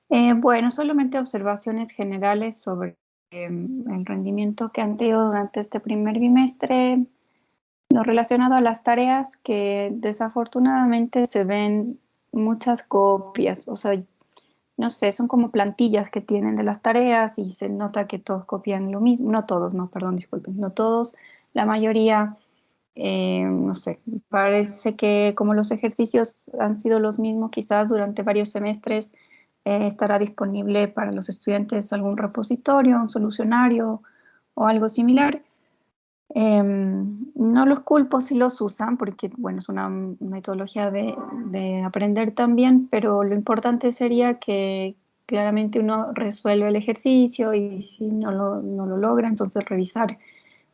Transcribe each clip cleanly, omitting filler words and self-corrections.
Bueno, solamente observaciones generales sobre el rendimiento que han tenido durante este primer bimestre, lo relacionado a las tareas que desafortunadamente se ven muchas copias, o sea, no sé, son como plantillas que tienen de las tareas y se nota que todos copian lo mismo, no todos, no, perdón, disculpen, no todos, la mayoría, no sé, parece que como los ejercicios han sido los mismos quizás durante varios semestres, estará disponible para los estudiantes algún repositorio, un solucionario o algo similar. No los culpo si los usan, porque bueno, es una metodología de aprender también, pero lo importante sería que claramente uno resuelve el ejercicio y si no lo logra, entonces revisar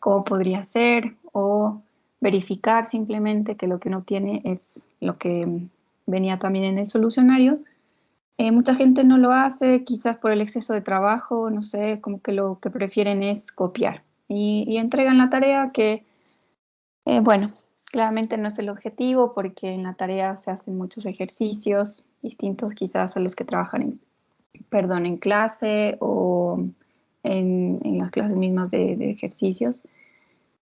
cómo podría ser o verificar simplemente que lo que uno tiene es lo que venía también en el solucionario. Mucha gente no lo hace, quizás por el exceso de trabajo, no sé, como que lo que prefieren es copiar y entregan la tarea que, bueno, claramente no es el objetivo porque en la tarea se hacen muchos ejercicios distintos quizás a los que trabajan perdón, en clase o en las clases mismas de ejercicios.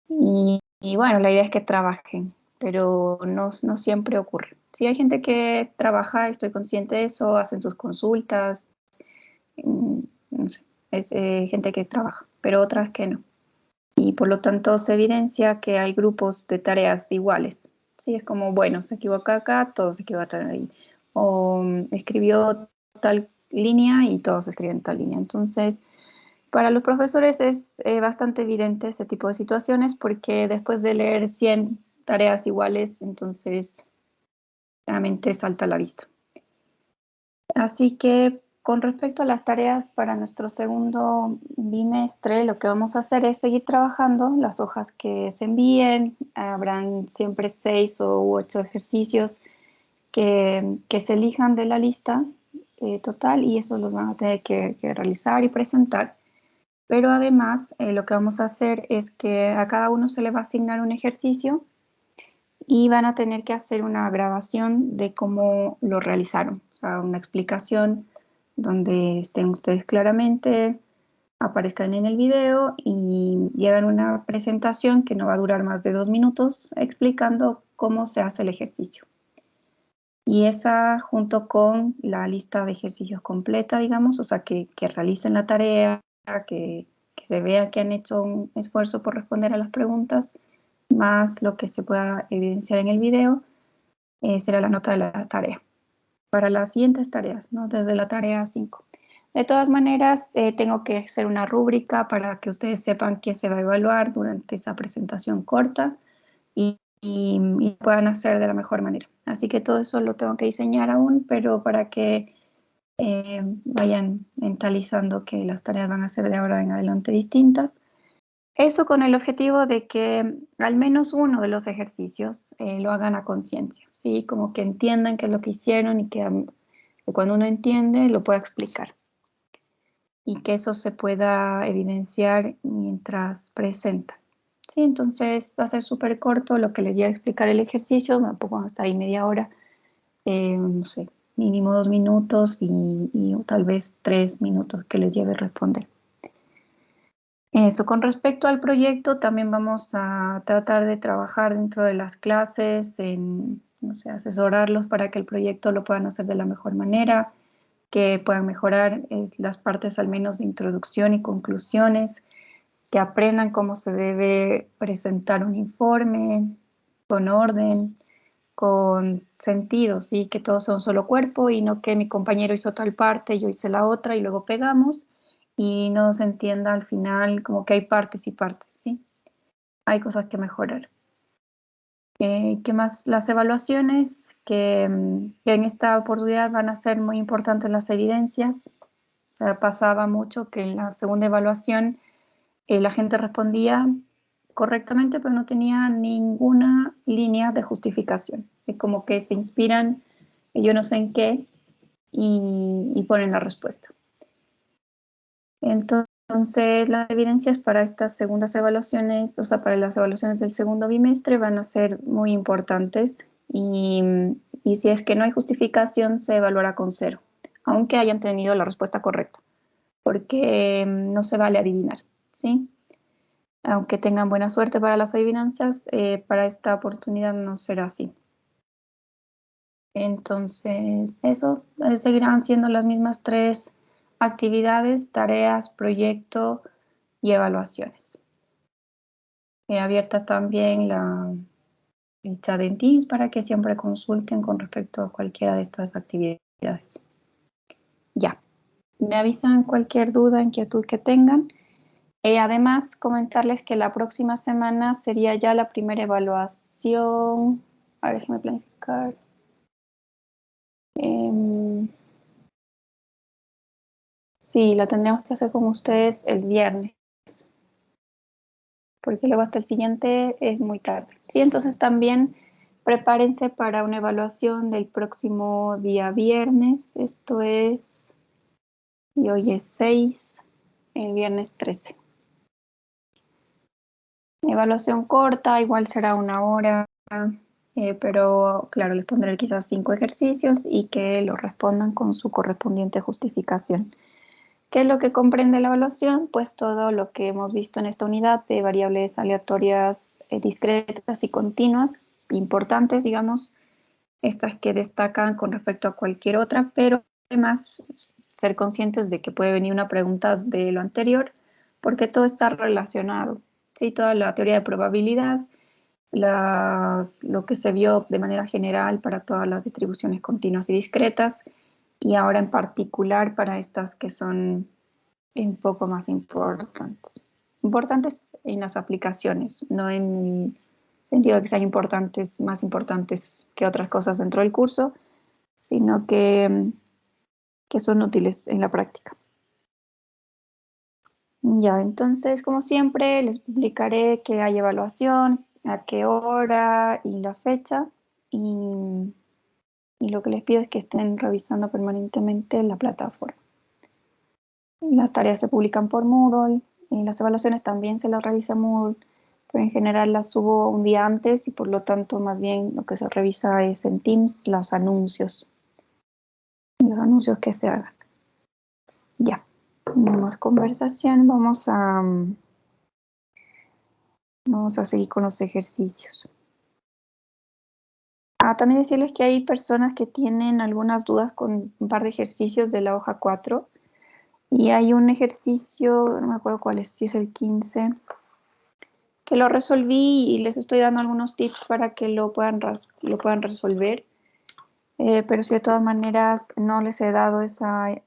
Y bueno, la idea es que trabajen, pero no siempre ocurre. Si hay gente que trabaja, estoy consciente de eso, hacen sus consultas, mm, no sé, es gente que trabaja, pero otras que no. Y por lo tanto se evidencia que hay grupos de tareas iguales. Sí, es como, bueno, se equivoca acá, todos se equivocan ahí. O escribió tal línea y todos escriben tal línea. Entonces, para los profesores es bastante evidente ese tipo de situaciones porque después de leer 100 tareas iguales, entonces realmente salta a la vista. Así que con respecto a las tareas para nuestro segundo bimestre, lo que vamos a hacer es seguir trabajando las hojas que se envíen. Habrán siempre 6 u 8 ejercicios que se elijan de la lista total y esos los van a tener que realizar y presentar. Pero además, lo que vamos a hacer es que a cada uno se le va a asignar un ejercicio y van a tener que hacer una grabación de cómo lo realizaron, o sea, una explicación donde estén ustedes claramente, aparezcan en el video y hagan una presentación que no va a durar más de 2 minutos explicando cómo se hace el ejercicio. Y esa junto con la lista de ejercicios completa, digamos, o sea, que realicen la tarea, que se vea que han hecho un esfuerzo por responder a las preguntas, más lo que se pueda evidenciar en el video, será la nota de la tarea. Para las siguientes tareas, ¿no? Desde la tarea 5. De todas maneras, tengo que hacer una rúbrica para que ustedes sepan qué se va a evaluar durante esa presentación corta y puedan hacer de la mejor manera. Así que todo eso lo tengo que diseñar aún, pero para que vayan mentalizando que las tareas van a ser de ahora en adelante distintas. Eso con el objetivo de que al menos uno de los ejercicios lo hagan a conciencia, ¿sí? Como que entiendan qué es lo que hicieron y que cuando uno entiende lo pueda explicar y que eso se pueda evidenciar mientras presenta. Sí, entonces va a ser súper corto lo que les lleva a explicar el ejercicio, tampoco vamos a estar ahí media hora, no sé, mínimo 2 minutos y tal vez 3 minutos que les lleve a responder. Eso, con respecto al proyecto, también vamos a tratar de trabajar dentro de las clases, en, no sé, asesorarlos para que el proyecto lo puedan hacer de la mejor manera, que puedan mejorar las partes al menos de introducción y conclusiones, que aprendan cómo se debe presentar un informe con orden, con sentido, ¿sí? Que todos son un solo cuerpo y no que mi compañero hizo tal parte, yo hice la otra y luego pegamos y no se entienda al final como que hay partes y partes, ¿sí? Hay cosas que mejorar. ¿Qué más? Las evaluaciones que en esta oportunidad van a ser muy importantes las evidencias. O sea, pasaba mucho que en la segunda evaluación la gente respondía correctamente, pero no tenía ninguna línea de justificación. Es como que se inspiran, yo no sé en qué, y ponen la respuesta. Entonces, las evidencias para estas segundas evaluaciones, o sea, para las evaluaciones del segundo bimestre, van a ser muy importantes y si es que no hay justificación, se evaluará con 0. aunque hayan tenido la respuesta correcta, porque no se vale adivinar, ¿sí? Aunque tengan buena suerte para las adivinanzas, para esta oportunidad no será así. Entonces, eso seguirán siendo las mismas tres actividades: tareas, proyecto y evaluaciones. Abierta también el chat en Teams para que siempre consulten con respecto a cualquiera de estas actividades. Ya, me avisan cualquier duda, inquietud que tengan. Además, comentarles que la próxima semana sería ya la primera evaluación. A ver, déjenme planificar. Sí, lo tendremos que hacer con ustedes el viernes, porque luego hasta el siguiente es muy tarde. Sí, entonces también prepárense para una evaluación del próximo día viernes. Esto es, y hoy es 6, el viernes 13. Evaluación corta, igual será una hora, pero claro, les pondré quizás 5 ejercicios y que lo respondan con su correspondiente justificación. ¿Qué es lo que comprende la evaluación? Pues todo lo que hemos visto en esta unidad de variables aleatorias, discretas y continuas, importantes, digamos, estas que destacan con respecto a cualquier otra, pero además ser conscientes de que puede venir una pregunta de lo anterior, porque todo está relacionado, ¿sí? Toda la teoría de probabilidad, lo que se vio de manera general para todas las distribuciones continuas y discretas, y ahora en particular para estas que son un poco más importantes. Importantes en las aplicaciones, no en el sentido de que sean importantes, más importantes que otras cosas dentro del curso, sino que son útiles en la práctica. Ya, entonces, como siempre, les publicaré que hay evaluación, a qué hora y la fecha, y, y lo que les pido es que estén revisando permanentemente la plataforma. Las tareas se publican por Moodle, y las evaluaciones también se las revisa Moodle, pero en general las subo un día antes y por lo tanto más bien lo que se revisa es en Teams los anuncios que se hagan. Ya, no más conversación, vamos a seguir con los ejercicios. También decirles que hay personas que tienen algunas dudas con un par de ejercicios de la hoja 4 y hay un ejercicio, no me acuerdo cuál es, si es el 15, que lo resolví y les estoy dando algunos tips para que lo puedan resolver. Pero si de todas maneras no les he dado ese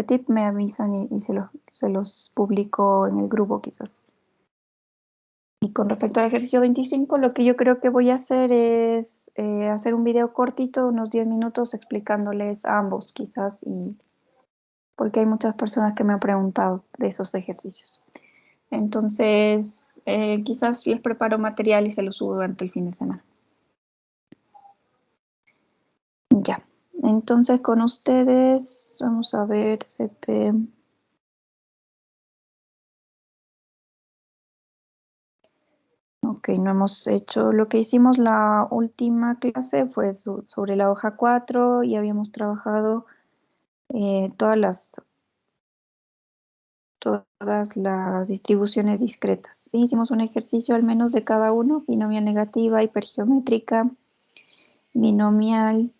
tip, me avisan y se los publico en el grupo quizás. Y con respecto al ejercicio 25, lo que yo creo que voy a hacer es hacer un video cortito, unos 10 minutos, explicándoles a ambos quizás, porque hay muchas personas que me han preguntado de esos ejercicios. Entonces, quizás les preparo material y se los subo durante el fin de semana. Ya, entonces con ustedes, vamos a ver, CP. Ok, no hemos hecho, lo que hicimos la última clase fue sobre la hoja 4 y habíamos trabajado todas las distribuciones discretas. Sí, hicimos un ejercicio al menos de cada uno: binomio negativa, hipergeométrica, binomial,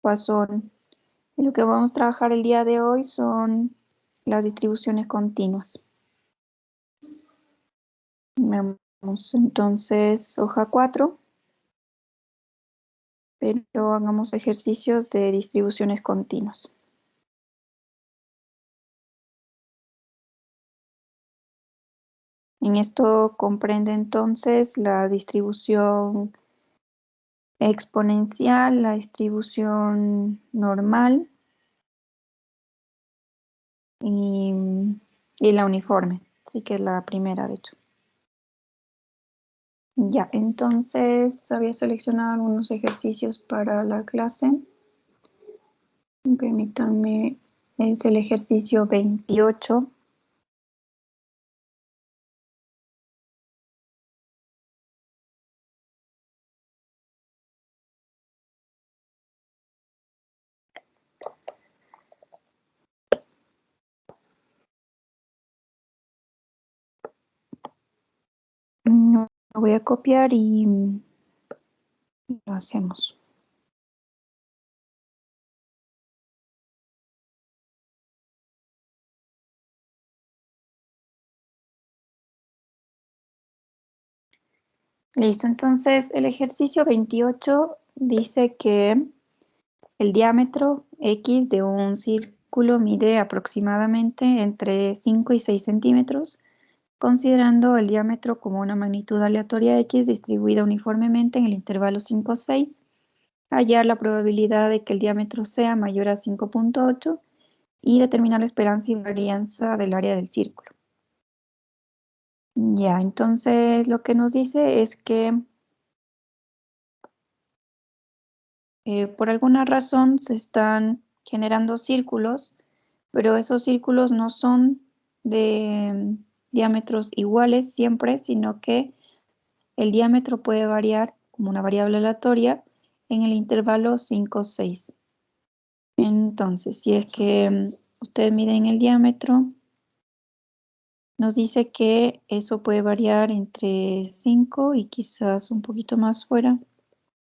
Poisson. Y lo que vamos a trabajar el día de hoy son las distribuciones continuas. Veamos entonces hoja 4, pero hagamos ejercicios de distribuciones continuas. En esto comprende entonces la distribución exponencial, la distribución normal y, y la uniforme, así que es la primera de hecho. Ya, entonces había seleccionado algunos ejercicios para la clase. Permítanme, es el ejercicio 28. lo voy a copiar y lo hacemos. Listo, entonces el ejercicio 28 dice que el diámetro X de un círculo mide aproximadamente entre 5 y 6 centímetros, considerando el diámetro como una magnitud aleatoria X distribuida uniformemente en el intervalo 5-6, hallar la probabilidad de que el diámetro sea mayor a 5.8 y determinar la esperanza y varianza del área del círculo. Ya, entonces lo que nos dice es que por alguna razón se están generando círculos, pero esos círculos no son de diámetros iguales siempre, sino que el diámetro puede variar como una variable aleatoria en el intervalo 5-6. Entonces, si es que ustedes miden el diámetro, nos dice que eso puede variar entre 5 y quizás un poquito más fuera,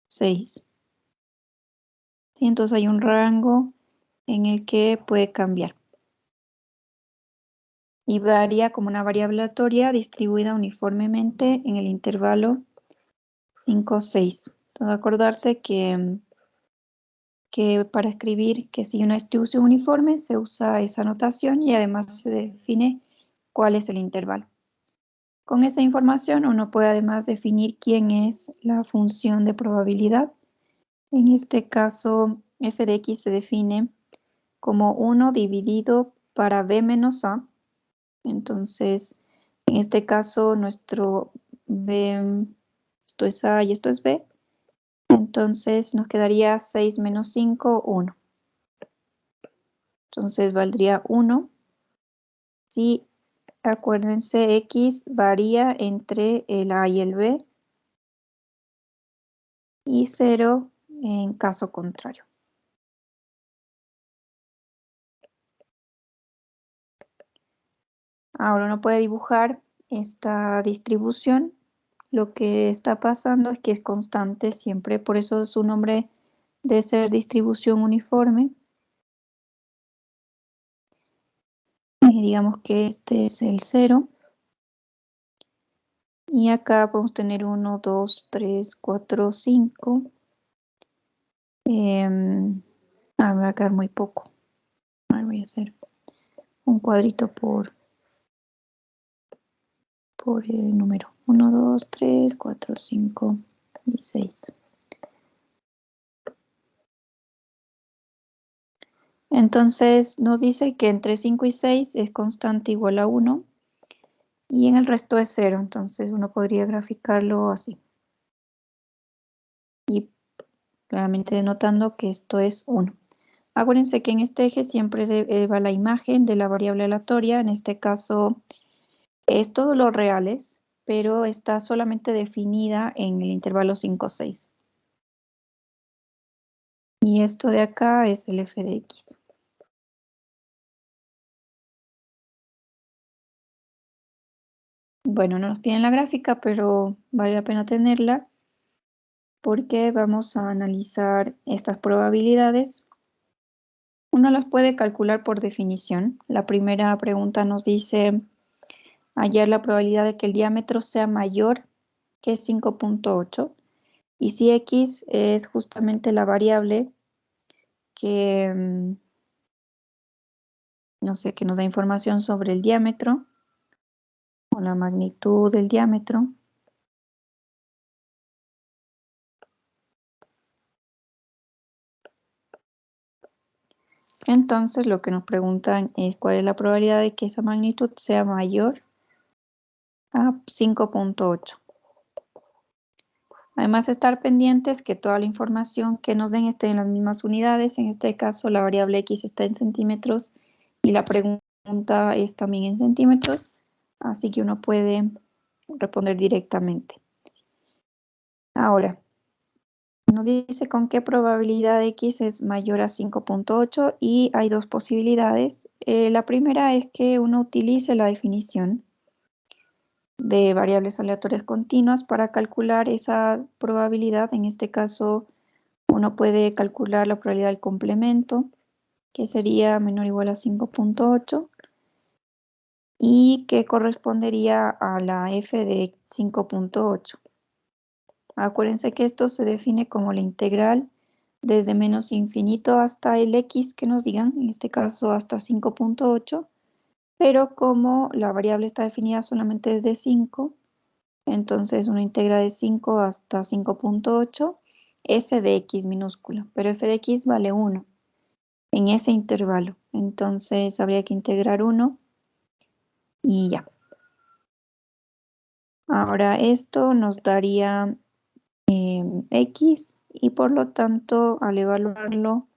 6. ¿Sí? Entonces hay un rango en el que puede cambiar. Y varía como una variable aleatoria distribuida uniformemente en el intervalo 5-6. Entonces acordarse que para escribir que sigue una distribución uniforme se usa esa notación y además se define cuál es el intervalo. Con esa información uno puede además definir quién es la función de probabilidad. En este caso, f de x se define como 1 dividido para b menos a. Entonces, en este caso, nuestro b, esto es a y esto es b. Entonces, nos quedaría 6 menos 5, 1. Entonces, valdría 1. Si, acuérdense, x varía entre el a y el b. Y 0 en caso contrario. Ahora uno puede dibujar esta distribución. Lo que está pasando es que es constante siempre, por eso su nombre de ser distribución uniforme. Digamos que este es el 0. Y acá podemos tener 1, 2, 3, 4, 5. Me va a quedar muy poco. Voy a hacer un cuadrito por el número. 1, 2, 3, 4, 5 y 6. Entonces nos dice que entre 5 y 6 es constante igual a 1 y en el resto es 0. Entonces uno podría graficarlo así. Y claramente denotando que esto es 1. Acuérdense que en este eje siempre va la imagen de la variable aleatoria. En este caso es todos los reales, pero está solamente definida en el intervalo 5-6. Y esto de acá es el f de x. Bueno, no nos piden la gráfica, pero vale la pena tenerla porque vamos a analizar estas probabilidades. Uno las puede calcular por definición. La primera pregunta nos dice hallar la probabilidad de que el diámetro sea mayor que 5.8 y si x es justamente la variable que, no sé, que nos da información sobre el diámetro o la magnitud del diámetro. Entonces lo que nos preguntan es cuál es la probabilidad de que esa magnitud sea mayor a 5.8. Además, estar pendientes que toda la información que nos den esté en las mismas unidades. En este caso, la variable x está en centímetros y la pregunta es también en centímetros, así que uno puede responder directamente. Ahora, nos dice con qué probabilidad x es mayor a 5.8 y hay dos posibilidades. La primera es que uno utilice la definición de variables aleatorias continuas para calcular esa probabilidad. En este caso, uno puede calcular la probabilidad del complemento, que sería menor o igual a 5.8 y que correspondería a la f de 5.8. Acuérdense que esto se define como la integral desde menos infinito hasta el x que nos digan, en este caso hasta 5.8, pero como la variable está definida solamente desde 5, entonces uno integra de 5 hasta 5.8, f de x minúscula, pero f de x vale 1 en ese intervalo. Entonces habría que integrar 1 y ya. Ahora esto nos daría x y por lo tanto al evaluarlo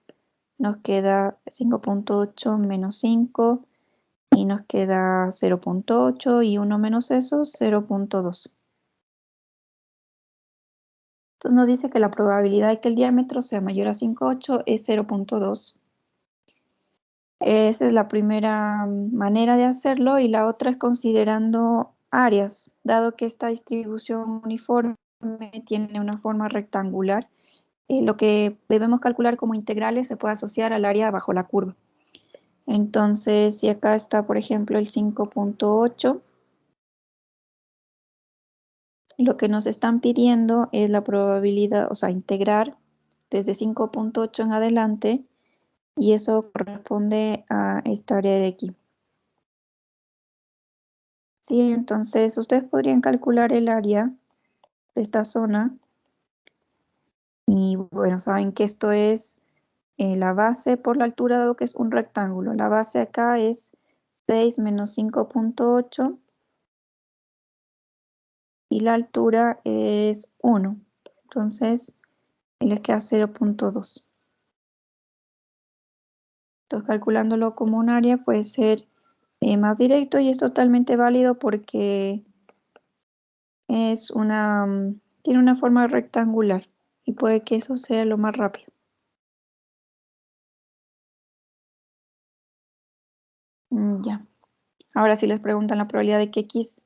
nos queda 5.8 menos 5 y nos queda 0.8 y 1 menos eso, 0.2. Entonces nos dice que la probabilidad de que el diámetro sea mayor a 5.8 es 0.2. Esa es la primera manera de hacerlo y la otra es considerando áreas, dado que esta distribución uniforme tiene una forma rectangular. Lo que debemos calcular como integrales se puede asociar al área bajo la curva. Entonces, si acá está, por ejemplo, el 5.8, lo que nos están pidiendo es la probabilidad, o sea, integrar desde 5.8 en adelante, y eso corresponde a esta área de aquí. Sí, entonces ustedes podrían calcular el área de esta zona, y bueno, saben que esto es la base por la altura, dado que es un rectángulo. La base acá es 6 menos 5.8 y la altura es 1. Entonces, les queda 0.2. Entonces, calculándolo como un área puede ser más directo y es totalmente válido porque es tiene una forma rectangular y puede que eso sea lo más rápido. Ya. Ahora, si les preguntan la probabilidad de que x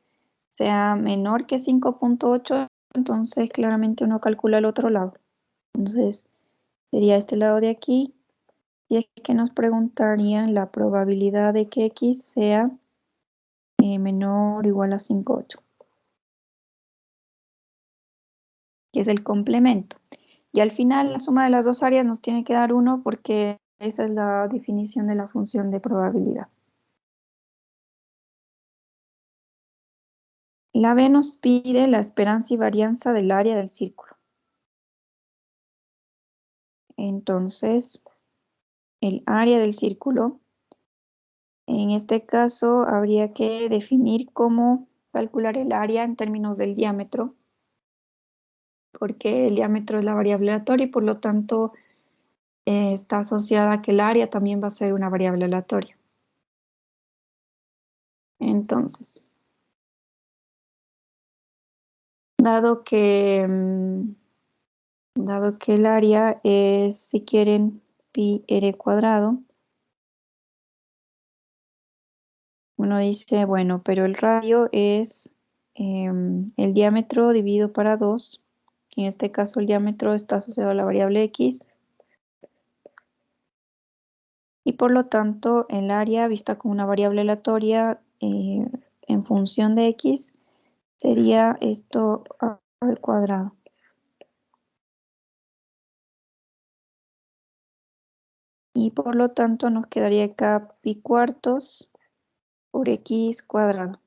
sea menor que 5.8, entonces claramente uno calcula el otro lado. Entonces, sería este lado de aquí. Y es que nos preguntarían la probabilidad de que x sea menor o igual a 5.8, que es el complemento. Y al final la suma de las dos áreas nos tiene que dar 1 porque esa es la definición de la función de probabilidad. La B nos pide la esperanza y varianza del área del círculo. Entonces, el área del círculo, en este caso habría que definir cómo calcular el área en términos del diámetro, porque el diámetro es la variable aleatoria y por lo tanto está asociada a que el área también va a ser una variable aleatoria. Entonces, dado que, dado que el área es, si quieren, pi r cuadrado, uno dice, bueno, pero el radio es el diámetro dividido para 2. En este caso el diámetro está asociado a la variable x. Y por lo tanto el área vista como una variable aleatoria en función de x sería esto al cuadrado. Y por lo tanto nos quedaría acá pi cuartos por x cuadrado.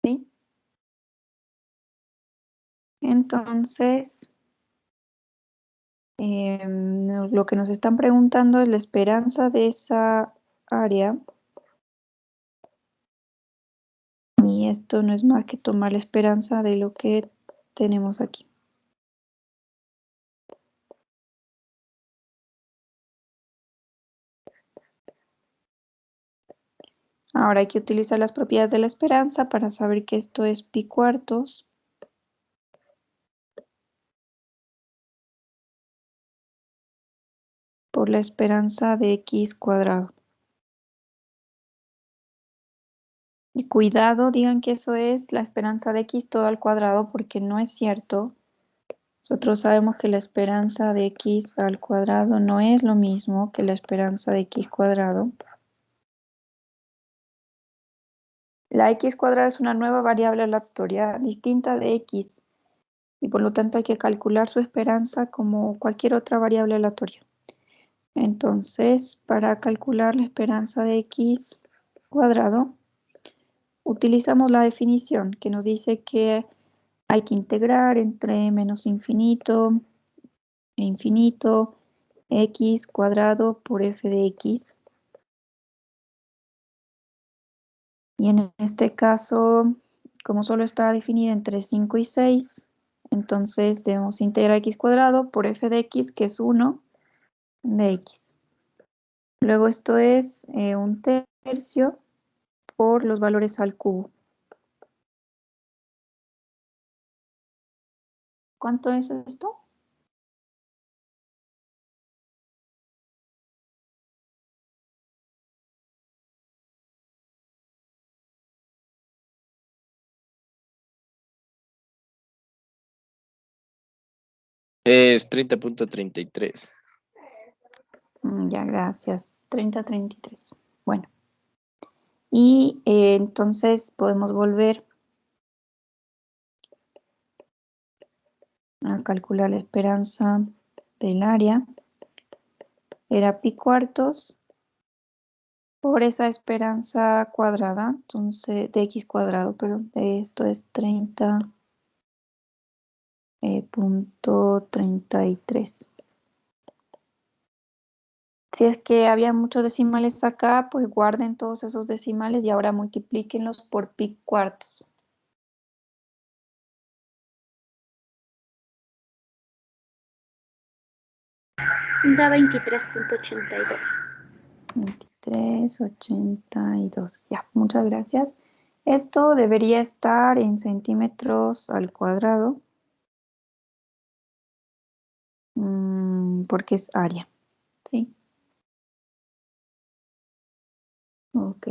¿Sí? Entonces, lo que nos están preguntando es la esperanza de esa área. Y esto no es más que tomar la esperanza de lo que tenemos aquí. Ahora hay que utilizar las propiedades de la esperanza para saber que esto es pi cuartos por la esperanza de x cuadrado. Y cuidado, digan que eso es la esperanza de x todo al cuadrado porque no es cierto. Nosotros sabemos que la esperanza de x al cuadrado no es lo mismo que la esperanza de x cuadrado. La x cuadrada es una nueva variable aleatoria distinta de x y por lo tanto hay que calcular su esperanza como cualquier otra variable aleatoria. Entonces, para calcular la esperanza de x cuadrado, utilizamos la definición que nos dice que hay que integrar entre menos infinito e infinito x cuadrado por f de x. Y en este caso, como solo está definida entre 5 y 6, entonces debemos integrar x cuadrado por f de x, que es 1 de x. Luego esto es un tercio por los valores al cubo. ¿Cuánto es esto? Es 30.33. Ya, gracias. 30,33. Bueno, y entonces podemos volver a calcular la esperanza del área. Era pi cuartos por esa esperanza cuadrada, entonces de x cuadrado, pero de esto es 30,33. Si es que había muchos decimales acá, pues guarden todos esos decimales y ahora multiplíquenlos por pi cuartos. Da 23.82. 23,82. Ya, muchas gracias. Esto debería estar en centímetros al cuadrado, porque es área, ¿sí? Ok.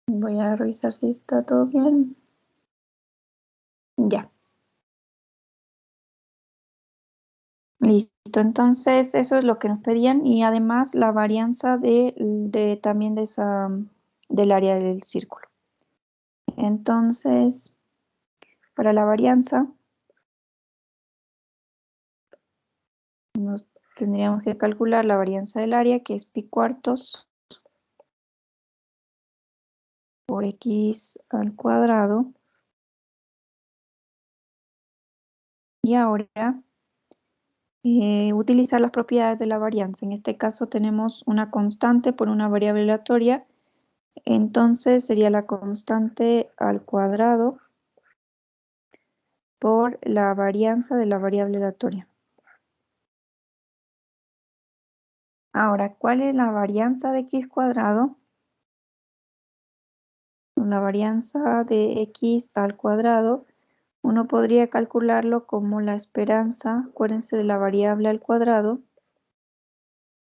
Voy a revisar si está todo bien. Ya. Listo, entonces eso es lo que nos pedían y además la varianza también del área del círculo. Entonces, para la varianza, tendríamos que calcular la varianza del área, que es pi cuartos por x al cuadrado. Y ahora, utilizar las propiedades de la varianza. En este caso tenemos una constante por una variable aleatoria. Entonces sería la constante al cuadrado por la varianza de la variable aleatoria. Ahora, ¿cuál es la varianza de x cuadrado? La varianza de x al cuadrado, uno podría calcularlo como la esperanza, acuérdense de la variable al cuadrado,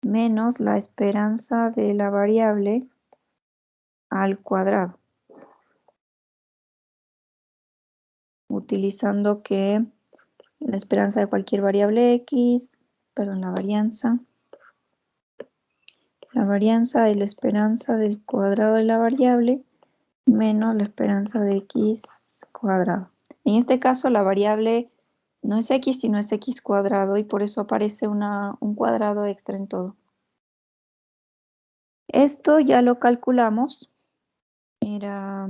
menos la esperanza de la variable al cuadrado. Utilizando que la esperanza de cualquier variable x, perdón, la varianza es la esperanza del cuadrado de la variable menos la esperanza de x cuadrado. En este caso la variable no es x, sino es x cuadrado y por eso aparece un cuadrado extra en todo. Esto ya lo calculamos. Era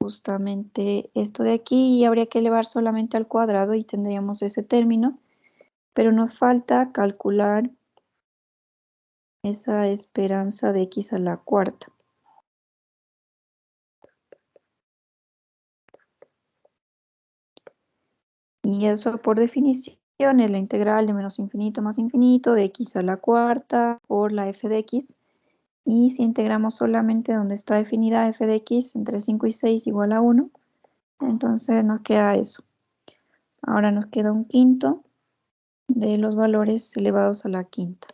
justamente esto de aquí y habría que elevar solamente al cuadrado y tendríamos ese término. Pero nos falta calcular esa esperanza de x a la cuarta. Y eso por definición es la integral de menos infinito más infinito de x a la cuarta por la f de x. Y si integramos solamente donde está definida f de x entre 5 y 6 igual a 1, entonces nos queda eso. Ahora nos queda un quinto de los valores elevados a la quinta.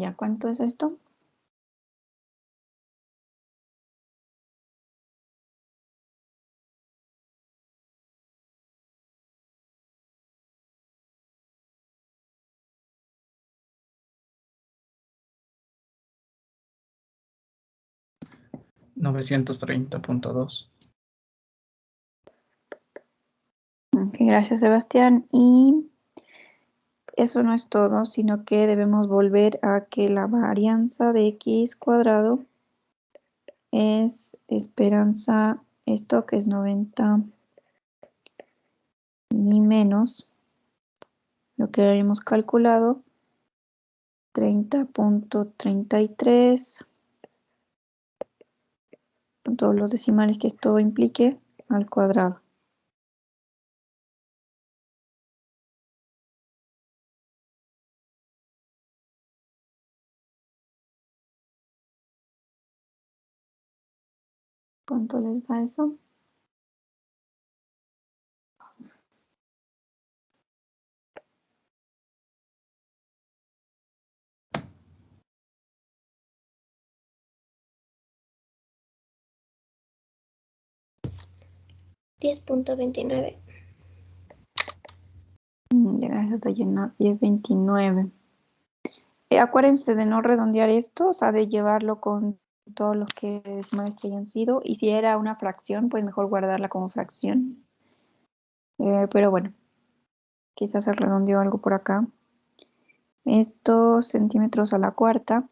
¿Ya cuánto es esto? $930.2. Ok, gracias, Sebastián. Y eso no es todo, sino que debemos volver a que la varianza de x cuadrado es esperanza, esto que es 90 y menos lo que habíamos calculado, 30.33, con todos los decimales que esto implique, al cuadrado. ¿Cuánto les da eso? $10.29. Ya está lleno, 10.29. Acuérdense de no redondear esto, o sea, de llevarlo con todos los que decimales que hayan sido. Y si era una fracción, pues mejor guardarla como fracción. Pero bueno, quizás se redondeó algo por acá. Estos centímetros a la cuarta.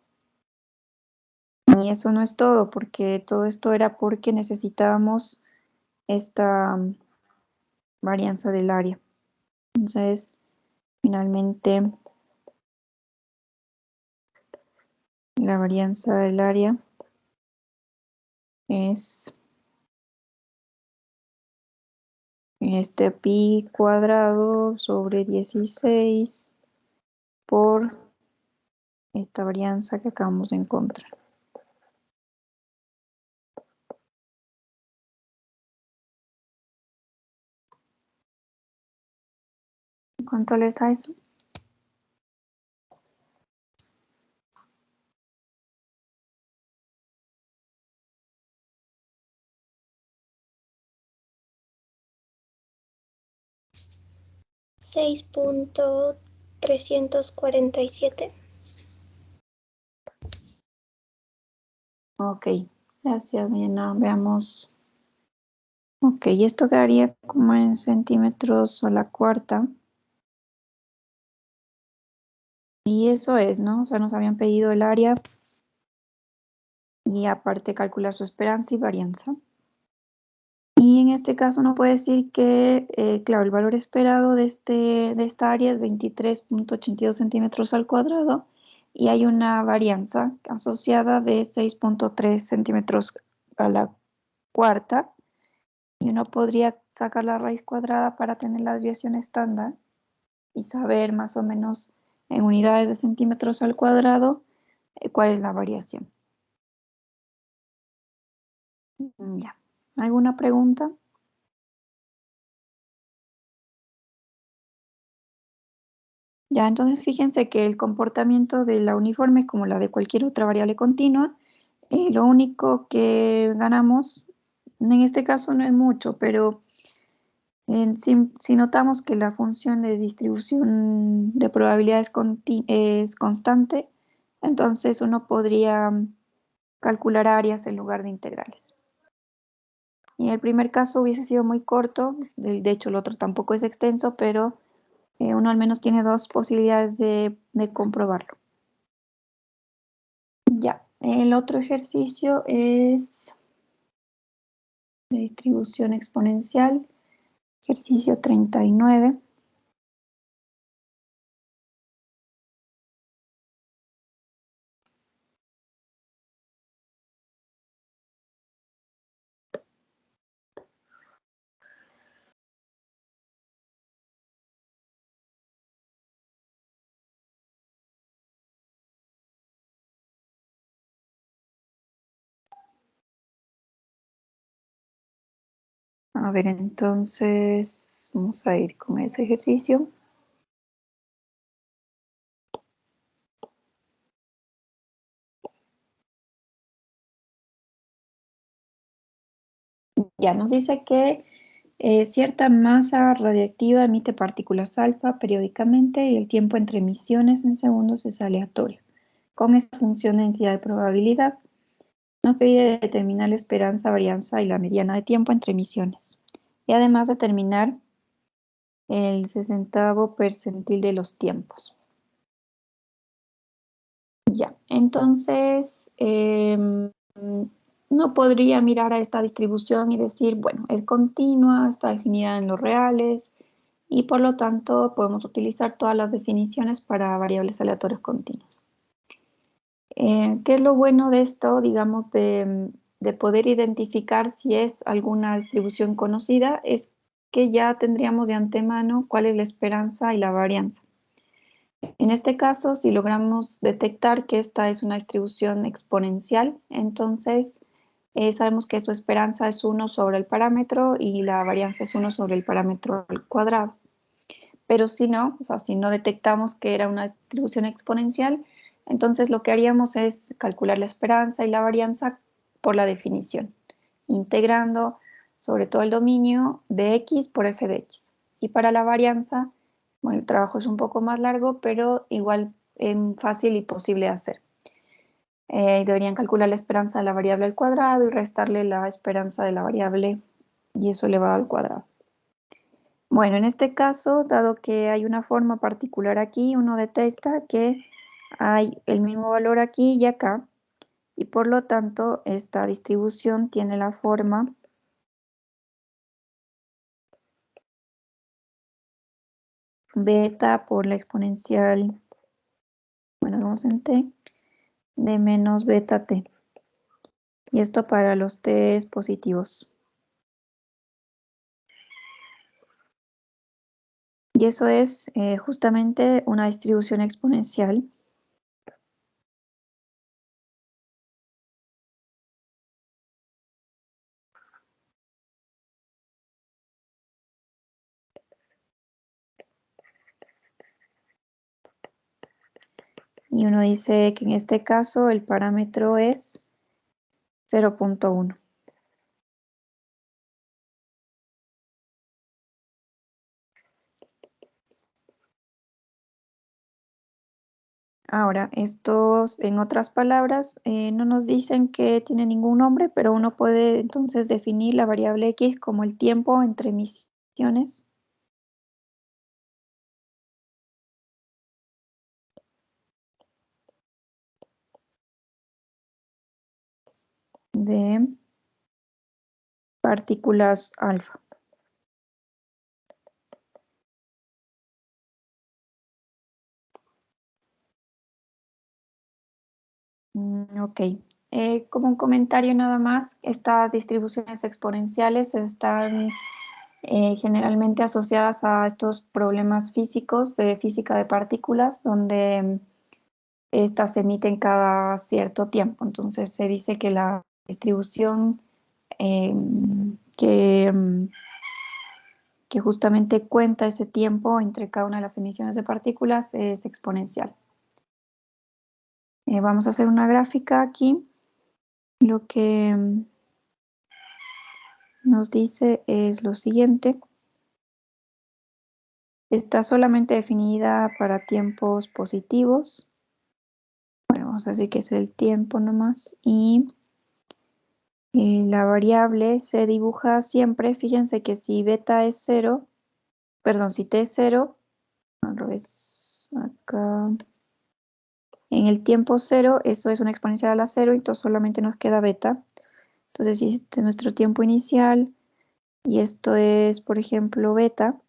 Y eso no es todo, porque todo esto era porque necesitábamos esta varianza del área. Entonces, finalmente, la varianza del área es este pi cuadrado sobre 16 por esta varianza que acabamos de encontrar. ¿Cuánto les da eso? $6.347. Ok, gracias, bien, veamos. Ok, esto quedaría como en centímetros a la cuarta. Y eso es, ¿no? O sea, nos habían pedido el área y aparte calcular su esperanza y varianza. Y en este caso uno puede decir que, claro, el valor esperado de esta área es 23.82 centímetros al cuadrado y hay una varianza asociada de 6.3 centímetros a la cuarta. Y uno podría sacar la raíz cuadrada para tener la desviación estándar y saber más o menos en unidades de centímetros al cuadrado cuál es la variación. Ya. ¿Alguna pregunta? Ya, entonces fíjense que el comportamiento de la uniforme es como la de cualquier otra variable continua. Lo único que ganamos, en este caso no es mucho, pero si notamos que la función de distribución de probabilidades es constante, entonces uno podría calcular áreas en lugar de integrales. Y en el primer caso hubiese sido muy corto, de hecho el otro tampoco es extenso, pero uno al menos tiene dos posibilidades de comprobarlo. Ya, el otro ejercicio es de distribución exponencial, ejercicio 39. A ver, entonces vamos a ir con ese ejercicio. Ya nos dice que cierta masa radiactiva emite partículas alfa periódicamente y el tiempo entre emisiones en segundos es aleatorio. Con esta función de densidad de probabilidad, nos pide determinar la esperanza, varianza y la mediana de tiempo entre emisiones. Y además determinar el 60º percentil de los tiempos. Ya, entonces no podría mirar a esta distribución y decir, bueno, es continua, está definida en los reales y por lo tanto podemos utilizar todas las definiciones para variables aleatorias continuas. ¿Qué es lo bueno de esto, digamos, de poder identificar si es alguna distribución conocida? Es que ya tendríamos de antemano cuál es la esperanza y la varianza. En este caso, si logramos detectar que esta es una distribución exponencial, entonces sabemos que su esperanza es 1 sobre el parámetro y la varianza es 1 sobre el parámetro al cuadrado. Pero si no, o sea, si no detectamos que era una distribución exponencial, entonces lo que haríamos es calcular la esperanza y la varianza por la definición, integrando sobre todo el dominio de x por f de x. Y para la varianza, bueno, el trabajo es un poco más largo, pero igual fácil y posible de hacer. Deberían calcular la esperanza de la variable al cuadrado y restarle la esperanza de la variable y eso elevado al cuadrado. Bueno, en este caso, dado que hay una forma particular aquí, uno detecta que hay el mismo valor aquí y acá, y por lo tanto esta distribución tiene la forma beta por la exponencial, bueno, vamos en t, de menos beta t. Y esto para los t positivos. Y eso es justamente una distribución exponencial. Y uno dice que en este caso el parámetro es 0.1. Ahora, estos, en otras palabras, no nos dicen que tiene ningún nombre, pero uno puede entonces definir la variable x como el tiempo entre emisiones de partículas alfa. Ok. Como un comentario nada más, estas distribuciones exponenciales están generalmente asociadas a estos problemas físicos de física de partículas, donde estas se emiten cada cierto tiempo. Entonces se dice que la distribución que justamente cuenta ese tiempo entre cada una de las emisiones de partículas es exponencial. Vamos a hacer una gráfica aquí. Lo que nos dice es lo siguiente. Está solamente definida para tiempos positivos. Bueno, vamos a decir que es el tiempo nomás. Y la variable se dibuja siempre. Fíjense que si beta es 0, perdón, si t es 0, al revés, acá. En el tiempo 0, eso es una exponencial a la 0, entonces solamente nos queda beta. Entonces, si este es nuestro tiempo inicial y esto es, por ejemplo, beta,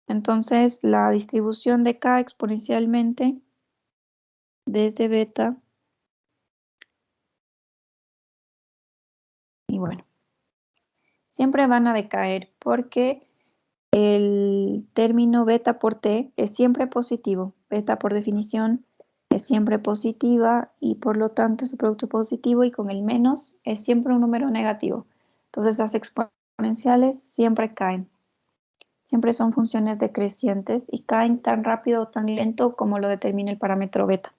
entonces la distribución decae exponencialmente desde beta. Y bueno, siempre van a decaer porque el término beta por t es siempre positivo. Beta por definición es siempre positiva y por lo tanto es un producto positivo y con el menos es siempre un número negativo. Entonces las exponenciales siempre caen. Siempre son funciones decrecientes y caen tan rápido o tan lento como lo determina el parámetro beta.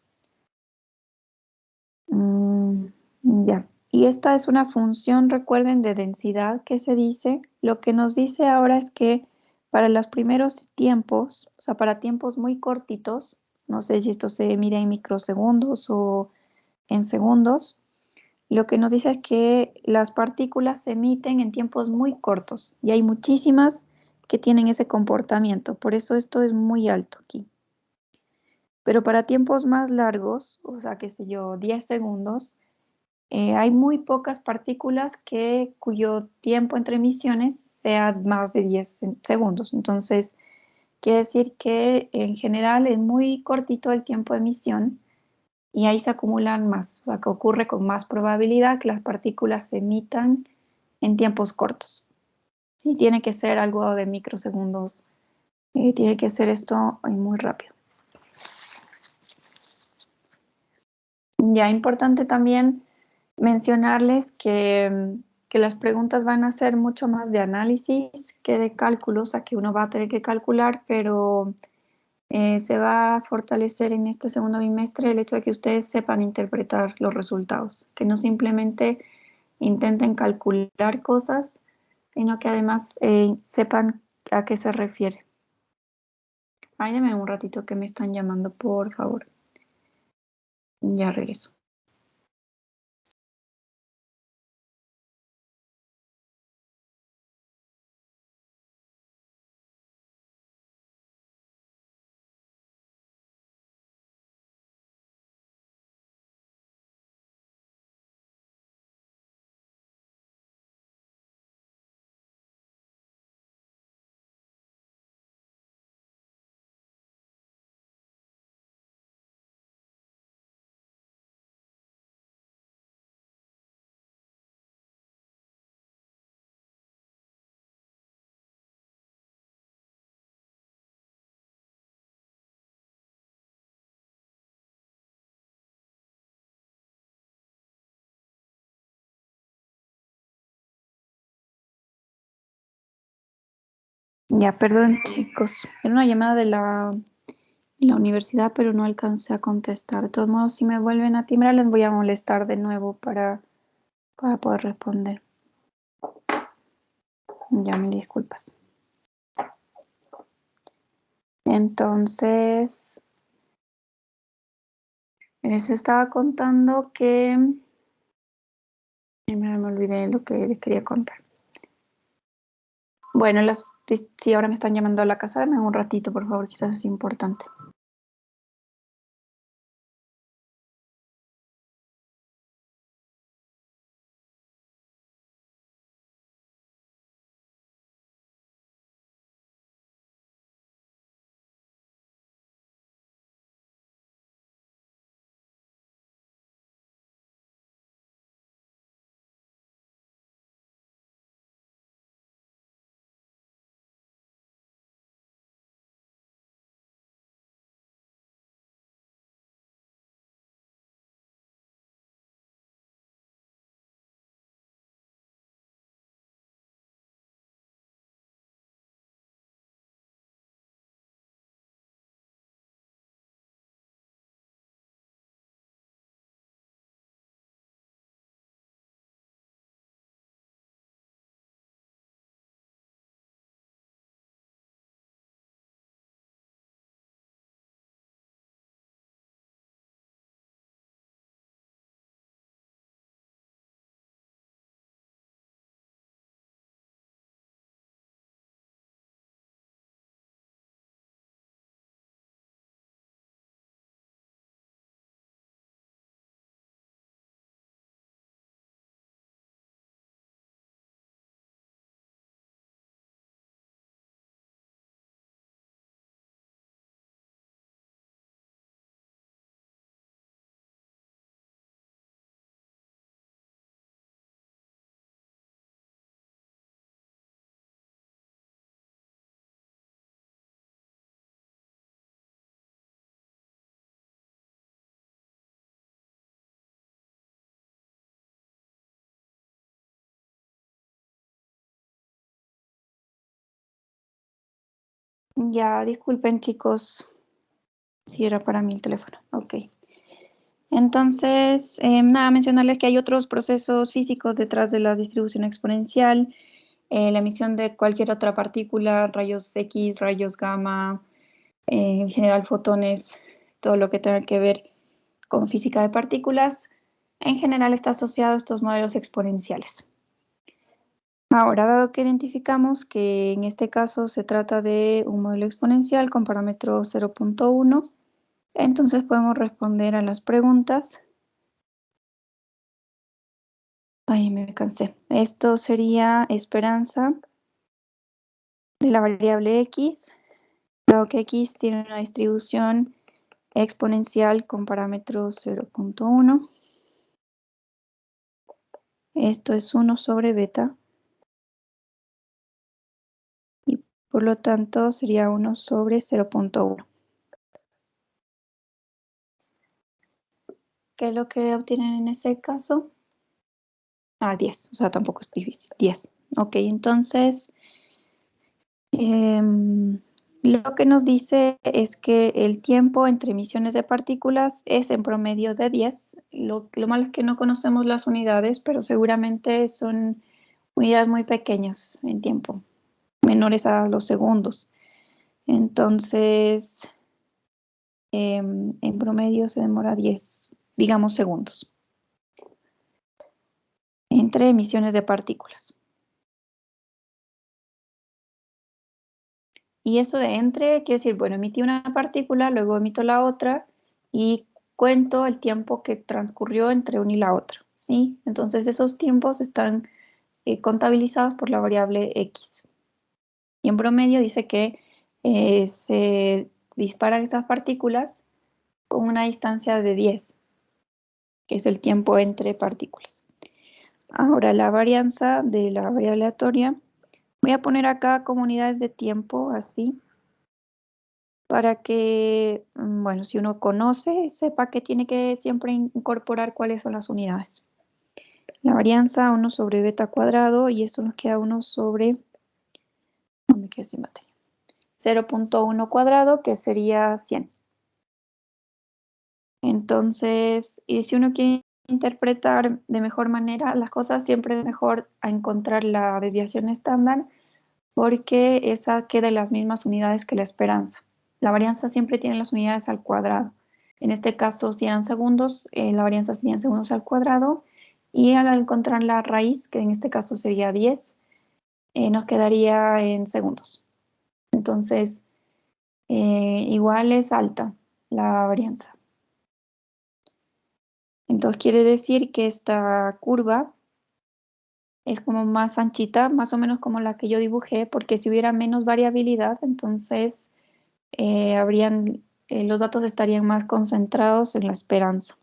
Mm, ya. Y esta es una función, recuerden, de densidad que se dice. Lo que nos dice ahora es que para los primeros tiempos, o sea, para tiempos muy cortitos, no sé si esto se mide en microsegundos o en segundos, lo que nos dice es que las partículas se emiten en tiempos muy cortos y hay muchísimas que tienen ese comportamiento. Por eso esto es muy alto aquí. Pero para tiempos más largos, o sea, qué sé yo, 10 segundos, hay muy pocas partículas cuyo tiempo entre emisiones sea más de 10 segundos. Entonces, quiere decir que en general es muy cortito el tiempo de emisión y ahí se acumulan más, o sea, que ocurre con más probabilidad que las partículas se emitan en tiempos cortos. Sí, tiene que ser algo de microsegundos, tiene que ser esto muy rápido. Ya importante también mencionarles que las preguntas van a ser mucho más de análisis que de cálculos, o sea que uno va a tener que calcular, pero se va a fortalecer en este segundo bimestre el hecho de que ustedes sepan interpretar los resultados, que no simplemente intenten calcular cosas, sino que además sepan a qué se refiere. Ay, deme un ratito que me están llamando, por favor. Ya regreso. Ya, perdón, chicos. Era una llamada de la universidad, pero no alcancé a contestar. De todos modos, si me vuelven a timbrar, les voy a molestar de nuevo para poder responder. Ya, mil disculpas. Entonces, les estaba contando que... Me olvidé lo que les quería contar. Bueno, si ahora me están llamando a la casa, dame un ratito, por favor, quizás es importante. Ya, disculpen chicos, si era para mí el teléfono. Ok. Entonces, nada, mencionarles que hay otros procesos físicos detrás de la distribución exponencial, la emisión de cualquier otra partícula, rayos X, rayos gamma, en general fotones, todo lo que tenga que ver con física de partículas, en general está asociado a estos modelos exponenciales. Ahora, dado que identificamos que en este caso se trata de un modelo exponencial con parámetro 0.1, entonces podemos responder a las preguntas. Ay, me cansé. Esto sería esperanza de la variable x, dado que x tiene una distribución exponencial con parámetro 0.1. Esto es 1 sobre beta. Y por lo tanto sería 1 sobre 0.1. ¿Qué es lo que obtienen en ese caso? 10, o sea, tampoco es difícil. 10. Ok, entonces lo que nos dice es que el tiempo entre emisiones de partículas es en promedio de 10. Lo malo es que no conocemos las unidades, pero seguramente son unidades muy pequeñas en tiempo, menores a los segundos. Entonces, en promedio se demora 10, digamos, segundos entre emisiones de partículas. Y eso de entre quiere decir, bueno, emití una partícula, luego emito la otra y cuento el tiempo que transcurrió entre una y la otra, ¿sí? Entonces esos tiempos están contabilizados por la variable x. Y en promedio dice que se disparan estas partículas con una distancia de 10, que es el tiempo entre partículas. Ahora la varianza de la variable aleatoria, voy a poner acá como unidades de tiempo, así, para que, bueno, si uno conoce, sepa que tiene que siempre incorporar cuáles son las unidades. La varianza 1 sobre beta cuadrado, y esto nos queda 1 sobre, no me quedé sin batería, 0.1 cuadrado, que sería 100. Entonces, y si uno quiere interpretar de mejor manera las cosas, siempre es mejor a encontrar la desviación estándar, porque esa queda en las mismas unidades que la esperanza. La varianza siempre tiene las unidades al cuadrado. En este caso, si eran segundos, la varianza sería en segundos al cuadrado, y al encontrar la raíz, que en este caso sería 10, nos quedaría en segundos. Entonces, igual es alta la varianza. Entonces quiere decir que esta curva es como más anchita, más o menos como la que yo dibujé, porque si hubiera menos variabilidad, entonces los datos estarían más concentrados en la esperanza,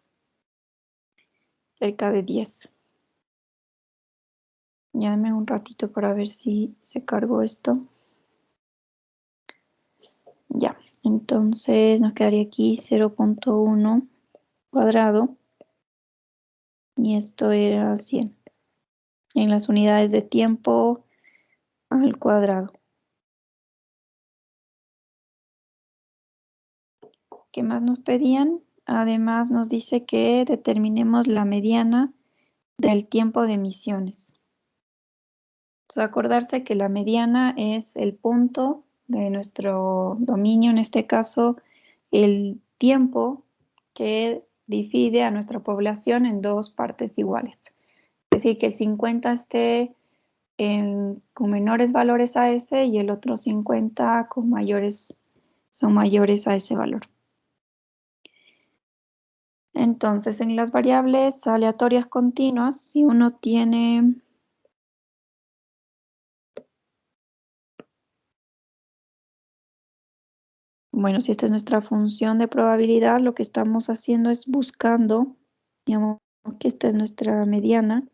cerca de 10. Ya dame un ratito para ver si se cargó esto. Ya, entonces nos quedaría aquí 0.1 cuadrado y esto era 100 en las unidades de tiempo al cuadrado. ¿Qué más nos pedían? Además nos dice que determinemos la mediana del tiempo de emisiones. Entonces, acordarse que la mediana es el punto de nuestro dominio, en este caso, el tiempo que divide a nuestra población en dos partes iguales. Es decir, que el 50 esté con menores valores a ese y el otro 50 con son mayores a ese valor. Entonces, en las variables aleatorias continuas, si uno tiene bueno, si esta es nuestra función de probabilidad, lo que estamos haciendo es buscando, digamos que esta es nuestra mediana.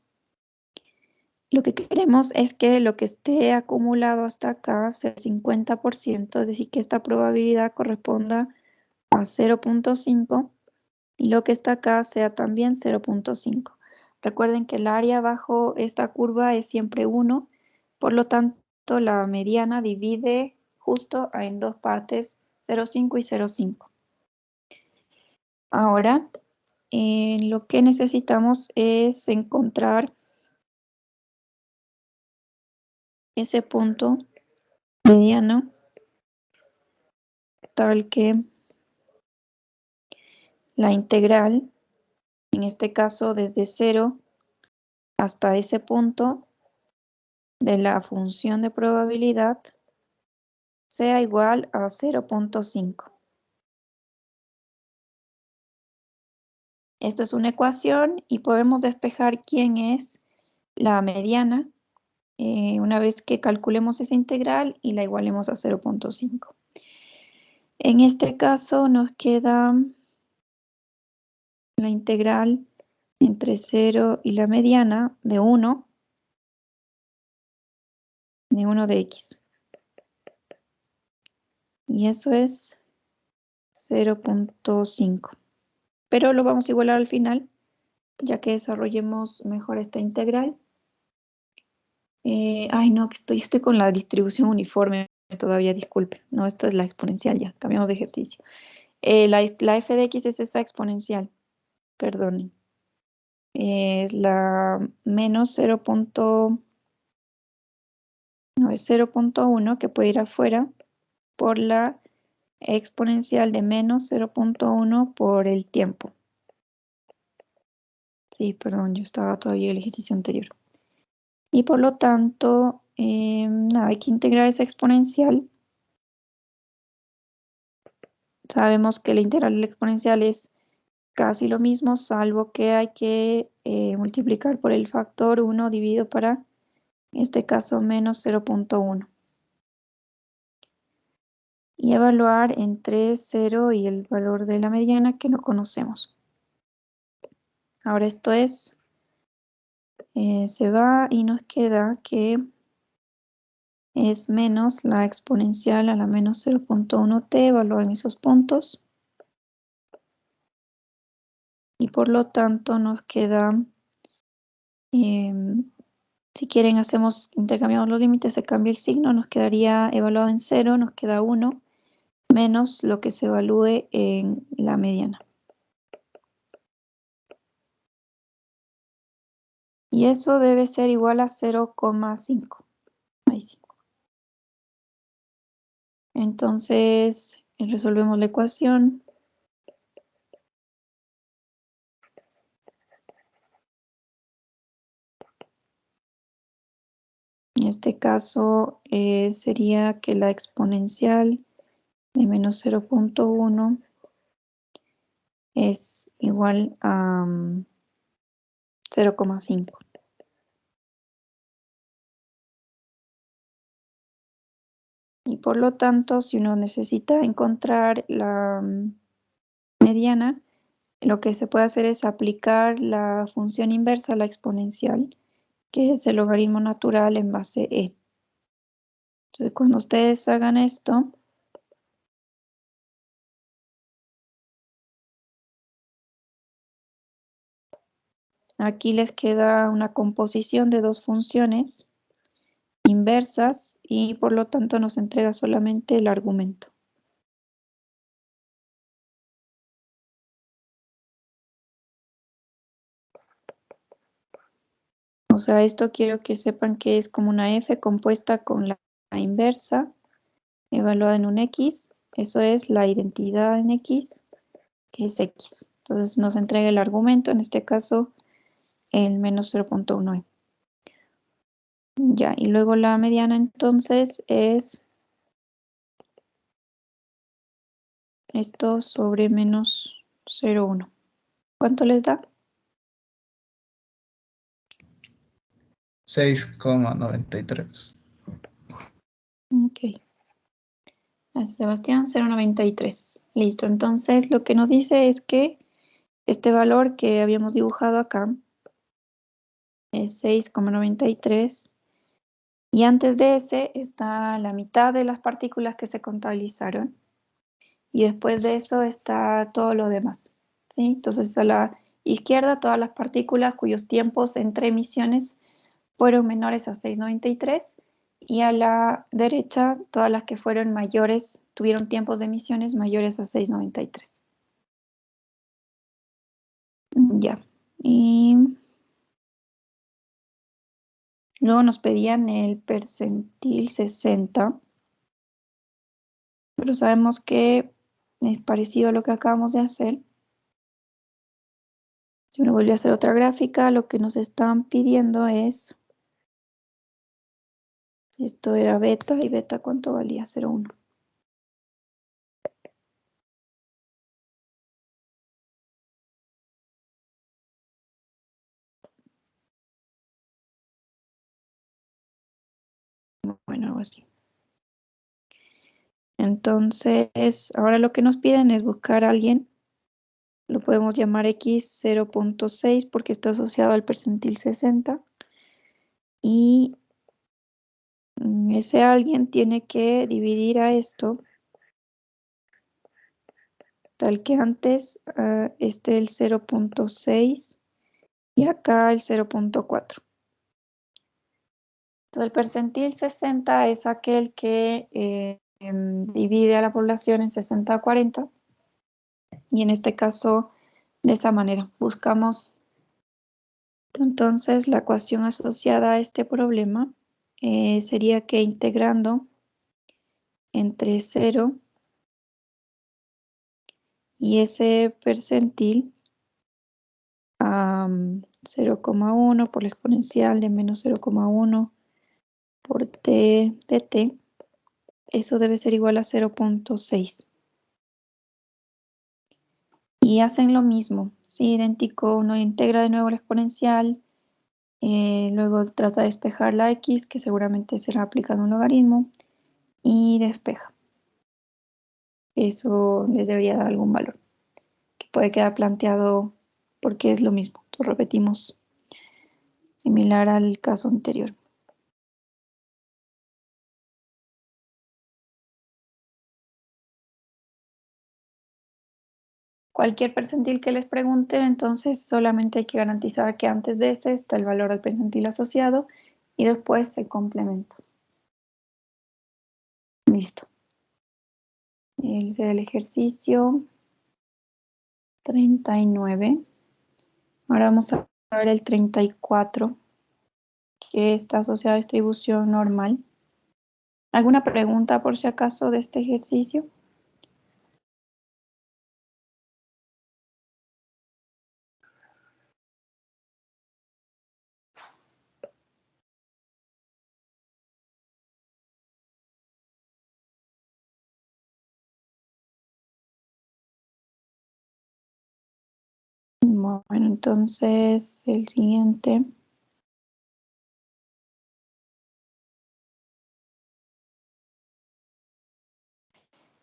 Lo que queremos es que lo que esté acumulado hasta acá sea 50%, es decir, que esta probabilidad corresponda a 0.5 y lo que está acá sea también 0.5. Recuerden que el área bajo esta curva es siempre 1, por lo tanto la mediana divide justo en dos partes, 0,5 y 0,5. Ahora, lo que necesitamos es encontrar ese punto mediano tal que la integral, en este caso desde 0 hasta ese punto de la función de probabilidad, sea igual a 0,5. Esto es una ecuación y podemos despejar quién es la mediana una vez que calculemos esa integral y la igualemos a 0,5. En este caso nos queda la integral entre 0 y la mediana de 1 de x. Y eso es 0,5. Pero lo vamos a igualar al final, ya que desarrollemos mejor esta integral. Ay, no, que estoy con la distribución uniforme todavía, disculpen. No, esto es la exponencial ya, cambiamos de ejercicio. La f de x es esa exponencial, perdonen. Es la menos 0,1 que puede ir afuera por la exponencial de menos 0,1 por el tiempo. Sí, perdón, yo estaba todavía en el ejercicio anterior. Y por lo tanto, nada, hay que integrar esa exponencial. Sabemos que la integral de la exponencial es casi lo mismo, salvo que hay que multiplicar por el factor 1 dividido para, en este caso, menos 0,1. Y evaluar entre 0 y el valor de la mediana que no conocemos. Ahora esto es, se va y nos queda que es menos la exponencial a la menos 0,1t evaluada en esos puntos. Y por lo tanto nos queda, si quieren intercambiamos los límites, se cambia el signo, nos quedaría evaluado en 0, nos queda 1, menos lo que se evalúe en la mediana. Y eso debe ser igual a 0,5. Ahí sí. Entonces, resolvemos la ecuación. En este caso sería que la exponencial de menos 0,1 es igual a 0,5. Y por lo tanto, si uno necesita encontrar la mediana, lo que se puede hacer es aplicar la función inversa a la exponencial, que es el logaritmo natural en base e. Entonces, cuando ustedes hagan esto, aquí les queda una composición de dos funciones inversas y por lo tanto nos entrega solamente el argumento. O sea, esto quiero que sepan que es como una f compuesta con la inversa evaluada en un x. Eso es la identidad en x, que es x. Entonces nos entrega el argumento, en este caso el menos 0,1e. Ya, y luego la mediana entonces es esto sobre menos 0,1. ¿Cuánto les da? 6,93. Ok. Sebastián, 0,93. Listo, entonces lo que nos dice es que este valor que habíamos dibujado acá es 6,93 y antes de ese está la mitad de las partículas que se contabilizaron y después de eso está todo lo demás, ¿sí? Entonces a la izquierda todas las partículas cuyos tiempos entre emisiones fueron menores a 6,93 Y a la derecha, todas las que fueron mayores, tuvieron tiempos de emisiones mayores a 6,93. Ya. Y luego nos pedían el percentil 60, pero sabemos que es parecido a lo que acabamos de hacer. Si uno vuelve a hacer otra gráfica, lo que nos están pidiendo es, esto era beta, y beta, ¿cuánto valía? 0,1. Bueno, algo así. Entonces, ahora lo que nos piden es buscar a alguien. Lo podemos llamar X 0,6 porque está asociado al percentil 60. Y ese alguien tiene que dividir a esto tal que antes esté el 0,6 y acá el 0,4. Entonces el percentil 60 es aquel que divide a la población en 60 a 40. Y en este caso, de esa manera, buscamos entonces la ecuación asociada a este problema. Sería que integrando entre 0 y ese percentil a 0,1 por la exponencial de menos 0,1 por t de t, eso debe ser igual a 0,6. Y hacen lo mismo, ¿sí? Idéntico, uno integra de nuevo la exponencial, luego trata de despejar la x, que seguramente será aplicando un logaritmo, y despeja. Eso les debería dar algún valor, que puede quedar planteado porque es lo mismo. Entonces repetimos, similar al caso anterior. Cualquier percentil que les pregunten, entonces solamente hay que garantizar que antes de ese está el valor del percentil asociado y después el complemento. Listo. El ejercicio 39. Ahora vamos a ver el 34, que está asociado a distribución normal. ¿Alguna pregunta por si acaso de este ejercicio? Bueno, entonces el siguiente.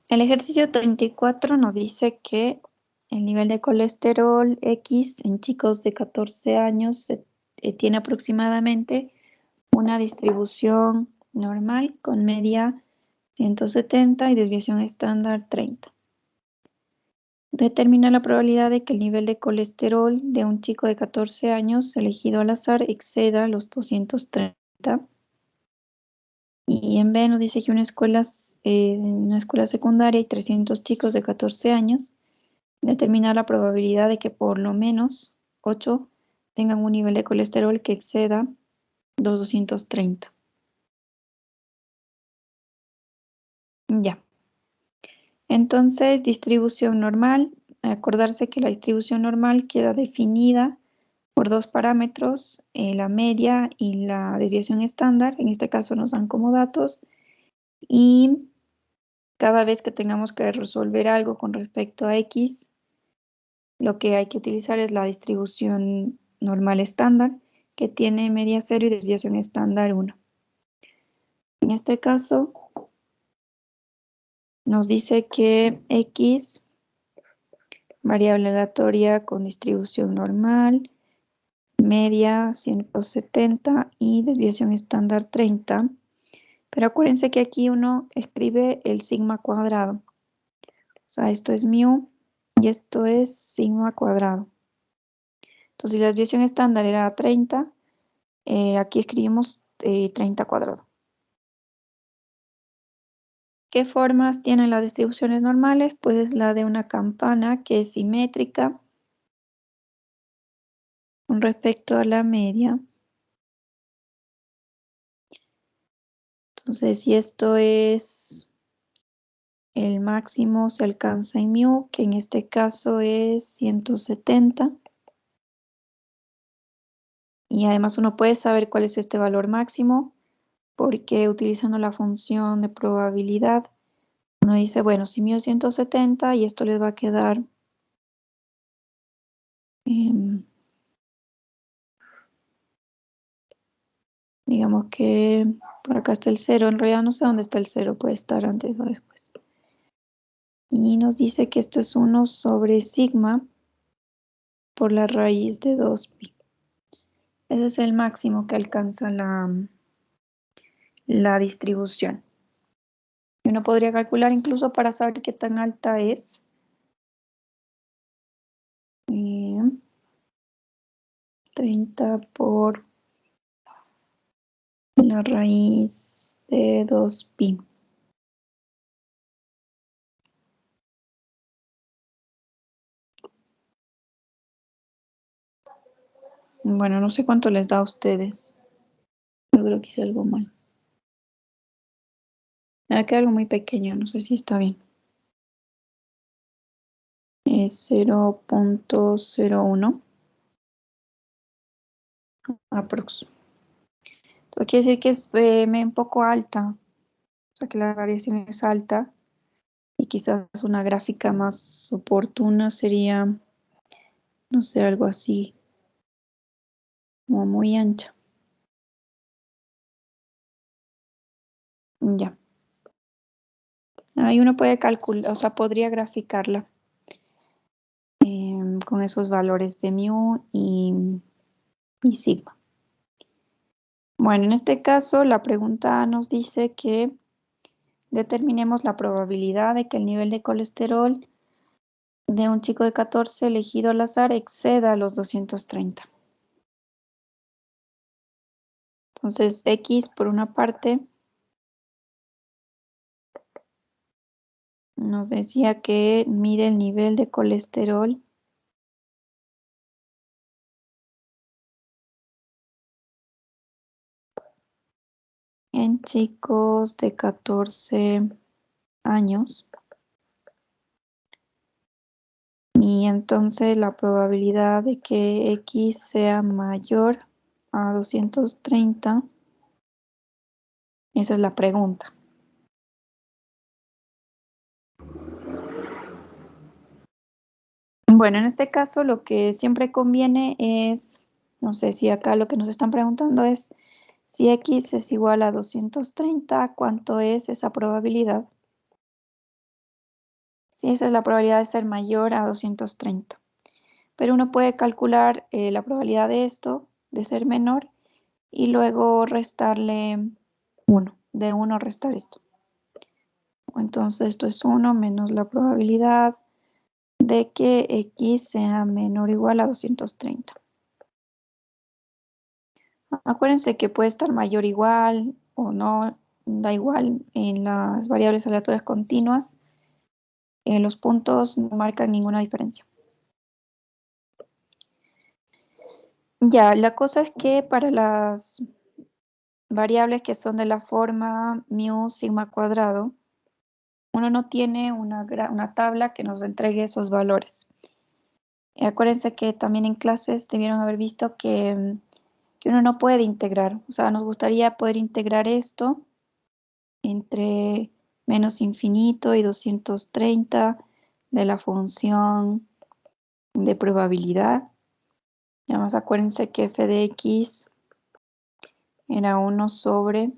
El ejercicio 34 nos dice que el nivel de colesterol X en chicos de 14 años tiene aproximadamente una distribución normal con media 170 y desviación estándar 30. Determina la probabilidad de que el nivel de colesterol de un chico de 14 años elegido al azar exceda los 230. Y en B nos dice que en una escuela secundaria hay 300 chicos de 14 años. Determinar la probabilidad de que por lo menos 8 tengan un nivel de colesterol que exceda los 230. Ya. Entonces, distribución normal. Acordarse que la distribución normal queda definida por dos parámetros, la media y la desviación estándar. En este caso nos dan como datos. Y cada vez que tengamos que resolver algo con respecto a X, lo que hay que utilizar es la distribución normal estándar, que tiene media 0 y desviación estándar 1. En este caso, nos dice que X, variable aleatoria con distribución normal, media 170 y desviación estándar 30. Pero acuérdense que aquí uno escribe el sigma cuadrado. O sea, esto es mu y esto es sigma cuadrado. Entonces, si la desviación estándar era 30, aquí escribimos 30 cuadrado. ¿Qué formas tienen las distribuciones normales? Pues es la de una campana que es simétrica con respecto a la media. Entonces, si esto es el máximo, se alcanza en mu, que en este caso es 170. Y además uno puede saber cuál es este valor máximo, porque utilizando la función de probabilidad, uno dice, bueno, si mu es 170 y esto les va a quedar digamos que por acá está el 0, en realidad no sé dónde está el 0, puede estar antes o después. Y nos dice que esto es 1 sobre sigma por la raíz de 2pi. Ese es el máximo que alcanza la distribución. Y uno podría calcular incluso para saber qué tan alta es. 30 por la raíz de 2pi. Bueno, no sé cuánto les da a ustedes. Yo creo que hice algo mal. Me queda algo muy pequeño, no sé si está bien. Es 0.01 aprox. Esto quiere decir que es un poco alta, o sea que la variación es alta y quizás una gráfica más oportuna sería, no sé, algo así, como muy ancha. Ya. Ahí uno puede calcular, o sea, podría graficarla con esos valores de mu y sigma. Bueno, en este caso la pregunta nos dice que determinemos la probabilidad de que el nivel de colesterol de un chico de 14 elegido al azar exceda los 230. Entonces, X por una parte nos decía que mide el nivel de colesterol en chicos de 14 años. Y entonces la probabilidad de que X sea mayor a 230, esa es la pregunta. Bueno, en este caso lo que siempre conviene es, no sé si acá lo que nos están preguntando es si X es igual a 230, ¿cuánto es esa probabilidad? Sí, esa es la probabilidad de ser mayor a 230. Pero uno puede calcular la probabilidad de esto, de ser menor, y luego restarle 1. De 1 restar esto. Entonces esto es 1 menos la probabilidad de que X sea menor o igual a 230. Acuérdense que puede estar mayor igual o no, da igual en las variables aleatorias continuas. Los puntos no marcan ninguna diferencia. Ya, la cosa es que para las variables que son de la forma mu sigma cuadrado, uno no tiene una tabla que nos entregue esos valores. Acuérdense que también en clases debieron haber visto que uno no puede integrar. O sea, nos gustaría poder integrar esto entre menos infinito y 230 de la función de probabilidad. Y además acuérdense que f de x era 1 sobre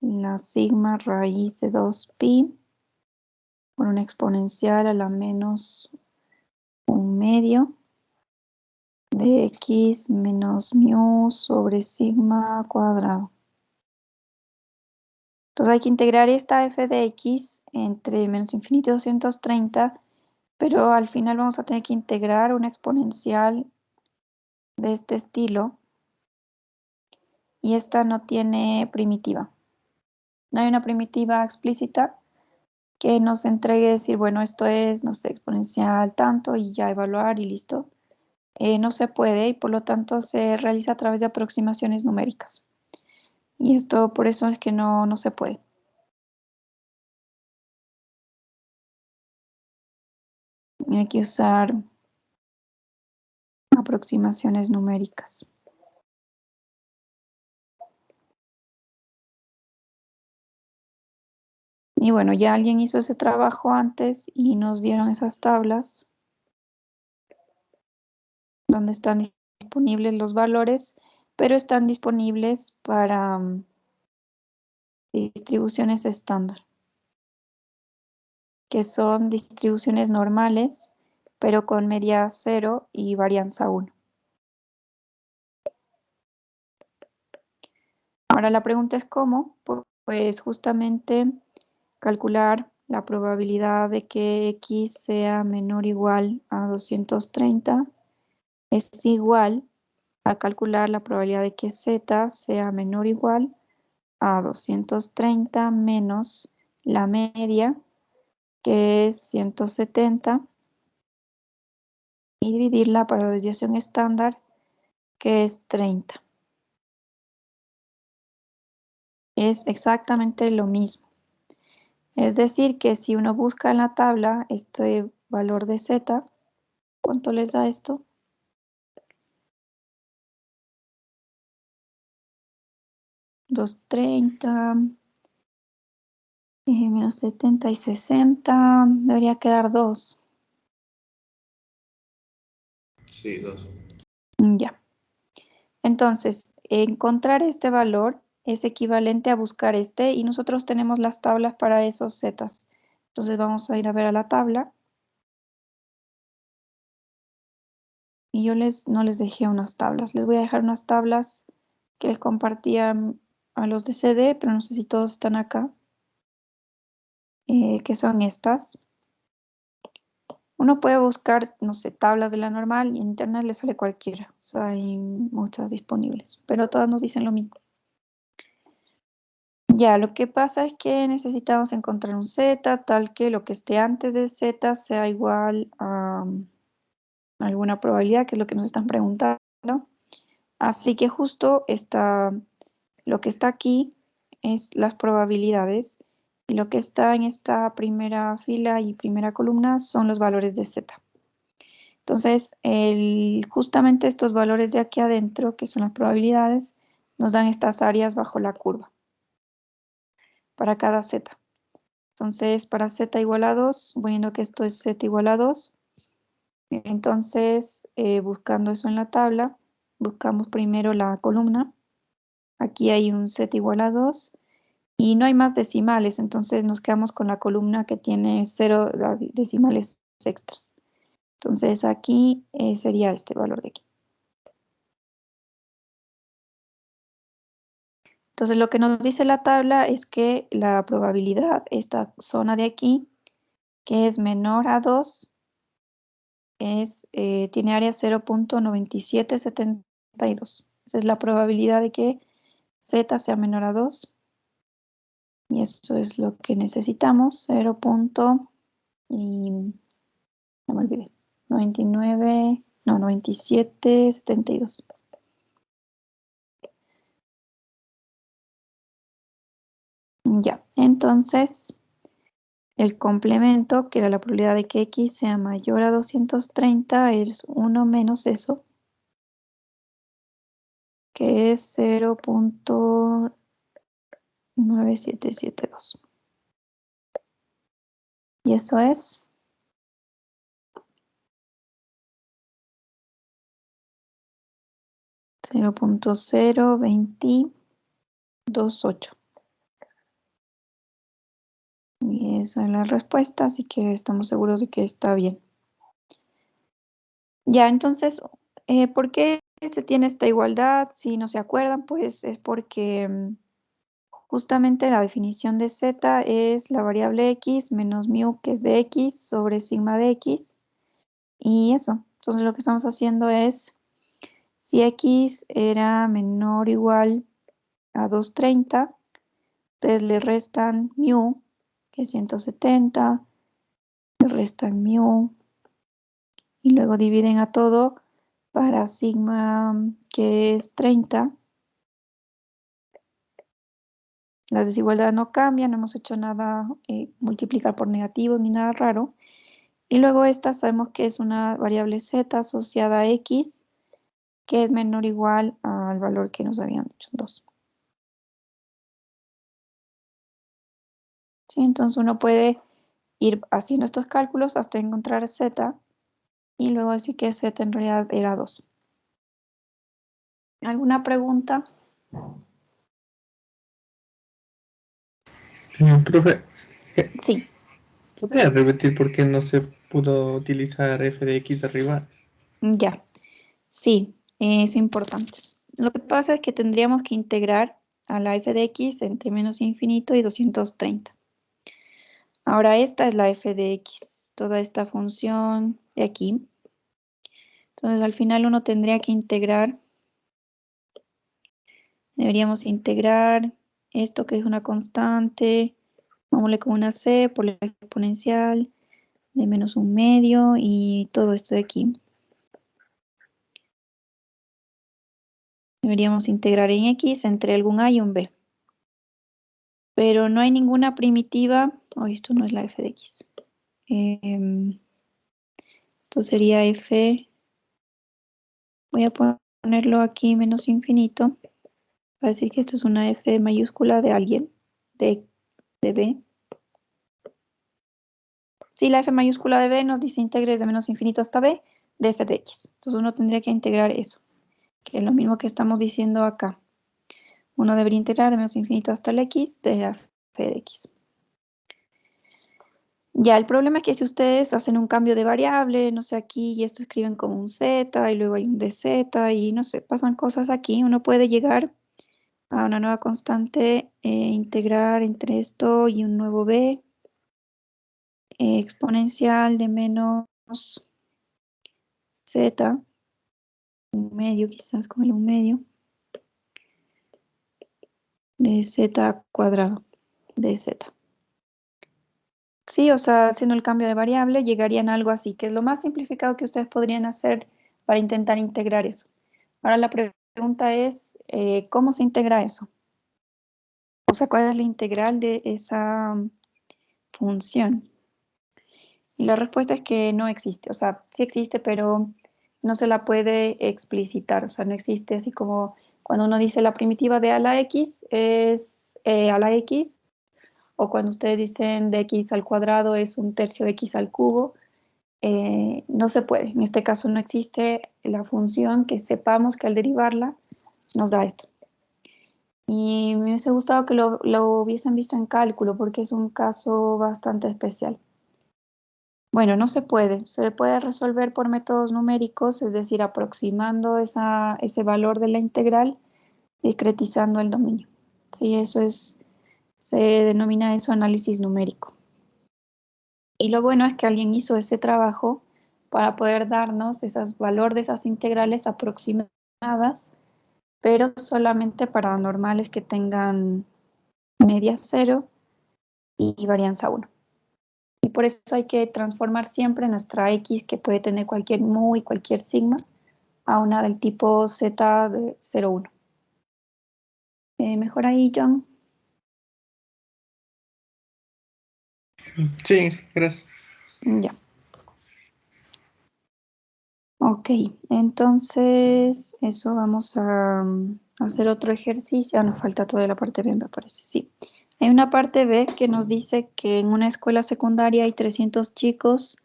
la sigma raíz de 2pi por una exponencial a la menos 1/2 de x menos mu sobre sigma cuadrado. Entonces hay que integrar esta f de x entre menos infinito y 230, pero al final vamos a tener que integrar una exponencial de este estilo y esta no tiene primitiva. No hay una primitiva explícita que nos entregue decir, bueno, esto es, no sé, exponencial tanto y ya evaluar y listo. No se puede y por lo tanto se realiza a través de aproximaciones numéricas. Y esto por eso es que no se puede. Hay que usar aproximaciones numéricas. Y bueno, ya alguien hizo ese trabajo antes y nos dieron esas tablas donde están disponibles los valores, pero están disponibles para distribuciones estándar, que son distribuciones normales, pero con media 0 y varianza 1. Ahora la pregunta es ¿cómo? Pues justamente calcular la probabilidad de que x sea menor o igual a 230 es igual a calcular la probabilidad de que z sea menor o igual a 230 menos la media, que es 170, y dividirla para la desviación estándar, que es 30. Es exactamente lo mismo. Es decir, que si uno busca en la tabla este valor de z, ¿cuánto les da esto? 230 menos 70 y 60, debería quedar 2. Sí, 2. Ya. Entonces, encontrar este valor es equivalente a buscar este y nosotros tenemos las tablas para esos zetas. Entonces vamos a ir a ver a la tabla. Y yo no les dejé unas tablas. Les voy a dejar unas tablas que les compartía a los de CD, pero no sé si todos están acá. Que son estas. Uno puede buscar, no sé, tablas de la normal y en internet le sale cualquiera. O sea, hay muchas disponibles, pero todas nos dicen lo mismo. Ya, lo que pasa es que necesitamos encontrar un z tal que lo que esté antes de z sea igual a alguna probabilidad, que es lo que nos están preguntando. Así que justo lo que está aquí es las probabilidades y lo que está en esta primera fila y primera columna son los valores de z. Entonces, justamente estos valores de aquí adentro, que son las probabilidades, nos dan estas áreas bajo la curva para cada z. Entonces, para z igual a 2, poniendo que esto es z igual a 2, entonces, buscando eso en la tabla, buscamos primero la columna. Aquí hay un z igual a 2 y no hay más decimales, entonces nos quedamos con la columna que tiene 0 decimales extras. Entonces, aquí sería este valor de aquí. Entonces, lo que nos dice la tabla es que la probabilidad, esta zona de aquí, que es menor a 2, tiene área 0.9772. Esa es la probabilidad de que z sea menor a 2. Y eso es lo que necesitamos, 0. Y no me olvidé, 9772. Ya, entonces el complemento, que era la probabilidad de que x sea mayor a 230, es 1 menos eso, que es 0.9772. Y eso es 0.0228. Y esa es la respuesta, así que estamos seguros de que está bien. Ya, entonces, ¿por qué se tiene esta igualdad? Si no se acuerdan, pues es porque justamente la definición de z es la variable x menos mu, que es de x, sobre sigma de x. Y eso, entonces lo que estamos haciendo es, si x era menor o igual a 230, Ustedes le restan mu, que es 170, le restan mu, y luego dividen a todo para sigma, que es 30. Las desigualdades no cambian, no hemos hecho nada, multiplicar por negativo ni nada raro. Y luego esta sabemos que es una variable z asociada a x, que es menor o igual al valor que nos habían dicho, 2. ¿Sí? Entonces uno puede ir haciendo estos cálculos hasta encontrar z y luego decir que z en realidad era 2. ¿Alguna pregunta? Profe, Sí. ¿podría repetir por qué no se pudo utilizar f de x arriba? Ya, sí, eso es importante. Lo que pasa es que tendríamos que integrar a la f de x entre menos infinito y 230. Ahora esta es la f de x, toda esta función de aquí. Entonces al final uno tendría que integrar, deberíamos integrar esto que es una constante, vámonos con una c por la exponencial de menos 1/2 y todo esto de aquí. Deberíamos integrar en x entre algún a y un b. Pero no hay ninguna primitiva. Esto no es la f de x. Esto sería f. Voy a ponerlo aquí menos infinito. Para decir que esto es una f mayúscula de alguien. De b. Si la f mayúscula de b nos dice integres de menos infinito hasta b de f de x. Entonces uno tendría que integrar eso. Que es lo mismo que estamos diciendo acá. Uno debería integrar de menos infinito hasta el x de la f de x. Ya, el problema es que si ustedes hacen un cambio de variable, no sé, aquí y esto escriben como un z y luego hay un dz y no sé, pasan cosas aquí, uno puede llegar a una nueva constante, integrar entre esto y un nuevo b, exponencial de menos z, 1/2 quizás con el 1/2, de z cuadrado, de z. Sí, o sea, haciendo el cambio de variable llegarían a algo así, que es lo más simplificado que ustedes podrían hacer para intentar integrar eso. Ahora la pregunta es, ¿cómo se integra eso? O sea, ¿cuál es la integral de esa función? Y la respuesta es que no existe. O sea, sí existe, pero no se la puede explicitar. O sea, no existe así como cuando uno dice la primitiva de a la x es a la x, o cuando ustedes dicen de x al cuadrado es 1/3 de x al cubo. No se puede. En este caso no existe la función que sepamos que al derivarla nos da esto. Y me hubiese gustado que lo hubiesen visto en cálculo porque es un caso bastante especial. Bueno, no se puede. Se puede resolver por métodos numéricos, es decir, aproximando ese valor de la integral, discretizando el dominio. Sí, se denomina eso análisis numérico. Y lo bueno es que alguien hizo ese trabajo para poder darnos esos valor de esas integrales aproximadas, pero solamente para normales que tengan media 0 y varianza 1. Y por eso hay que transformar siempre nuestra x, que puede tener cualquier mu y cualquier sigma, a una del tipo z de 0, 1. Mejor ahí, John. Sí, gracias. Ya. Ok, entonces eso vamos a hacer otro ejercicio. Nos falta toda la parte B, me parece, sí. Hay una parte B que nos dice que en una escuela secundaria hay 300 chicos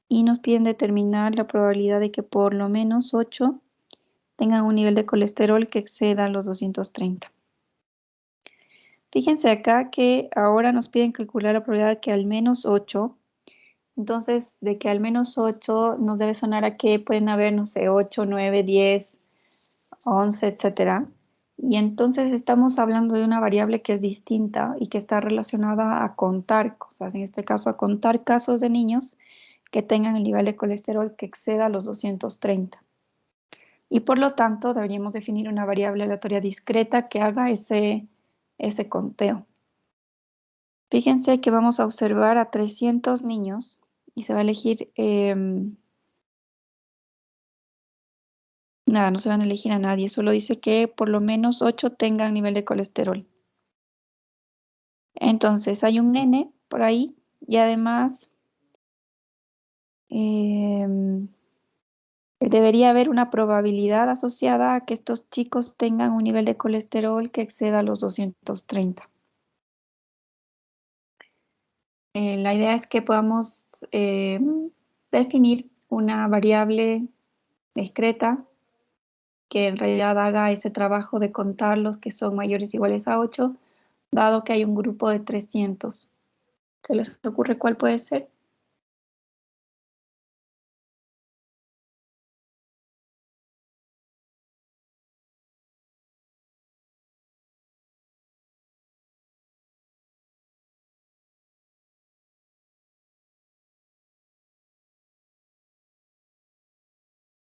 y nos piden determinar la probabilidad de que por lo menos 8 tengan un nivel de colesterol que exceda los 230. Fíjense acá que ahora nos piden calcular la probabilidad de que al menos 8. Entonces, de que al menos 8 nos debe sonar a que pueden haber, no sé, 8, 9, 10, 11, etc. Y entonces estamos hablando de una variable que es distinta y que está relacionada a contar cosas, en este caso a contar casos de niños que tengan el nivel de colesterol que exceda los 230. Y por lo tanto deberíamos definir una variable aleatoria discreta que haga ese ese conteo. Fíjense que vamos a observar a 300 niños y se va a elegir, nada, no se van a elegir a nadie, solo dice que por lo menos 8 tengan nivel de colesterol. Entonces hay un nene por ahí y además debería haber una probabilidad asociada a que estos chicos tengan un nivel de colesterol que exceda los 230. La idea es que podamos definir una variable discreta que en realidad haga ese trabajo de contar los que son mayores o iguales a 8, dado que hay un grupo de 300. ¿Se les ocurre cuál puede ser?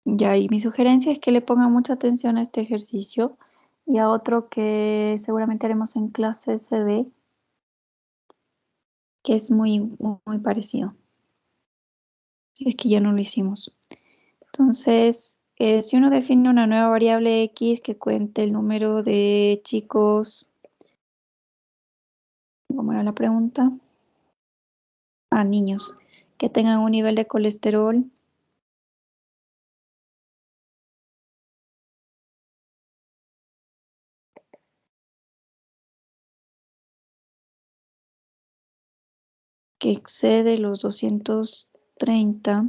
Ya, y mi sugerencia es que le pongan mucha atención a este ejercicio y a otro que seguramente haremos en clase CD, que es muy parecido. Es que ya no lo hicimos. Entonces, si uno define una nueva variable X que cuente el número de chicos, ¿cómo era la pregunta? Niños que tengan un nivel de colesterol que excede los 230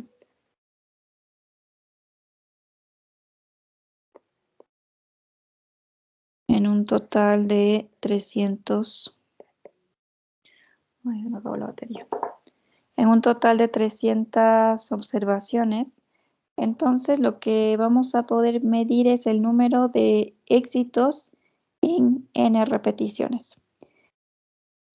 en un total de 300. Ay, se me acabó la batería. En un total de 300 observaciones. Entonces, lo que vamos a poder medir es el número de éxitos en n repeticiones,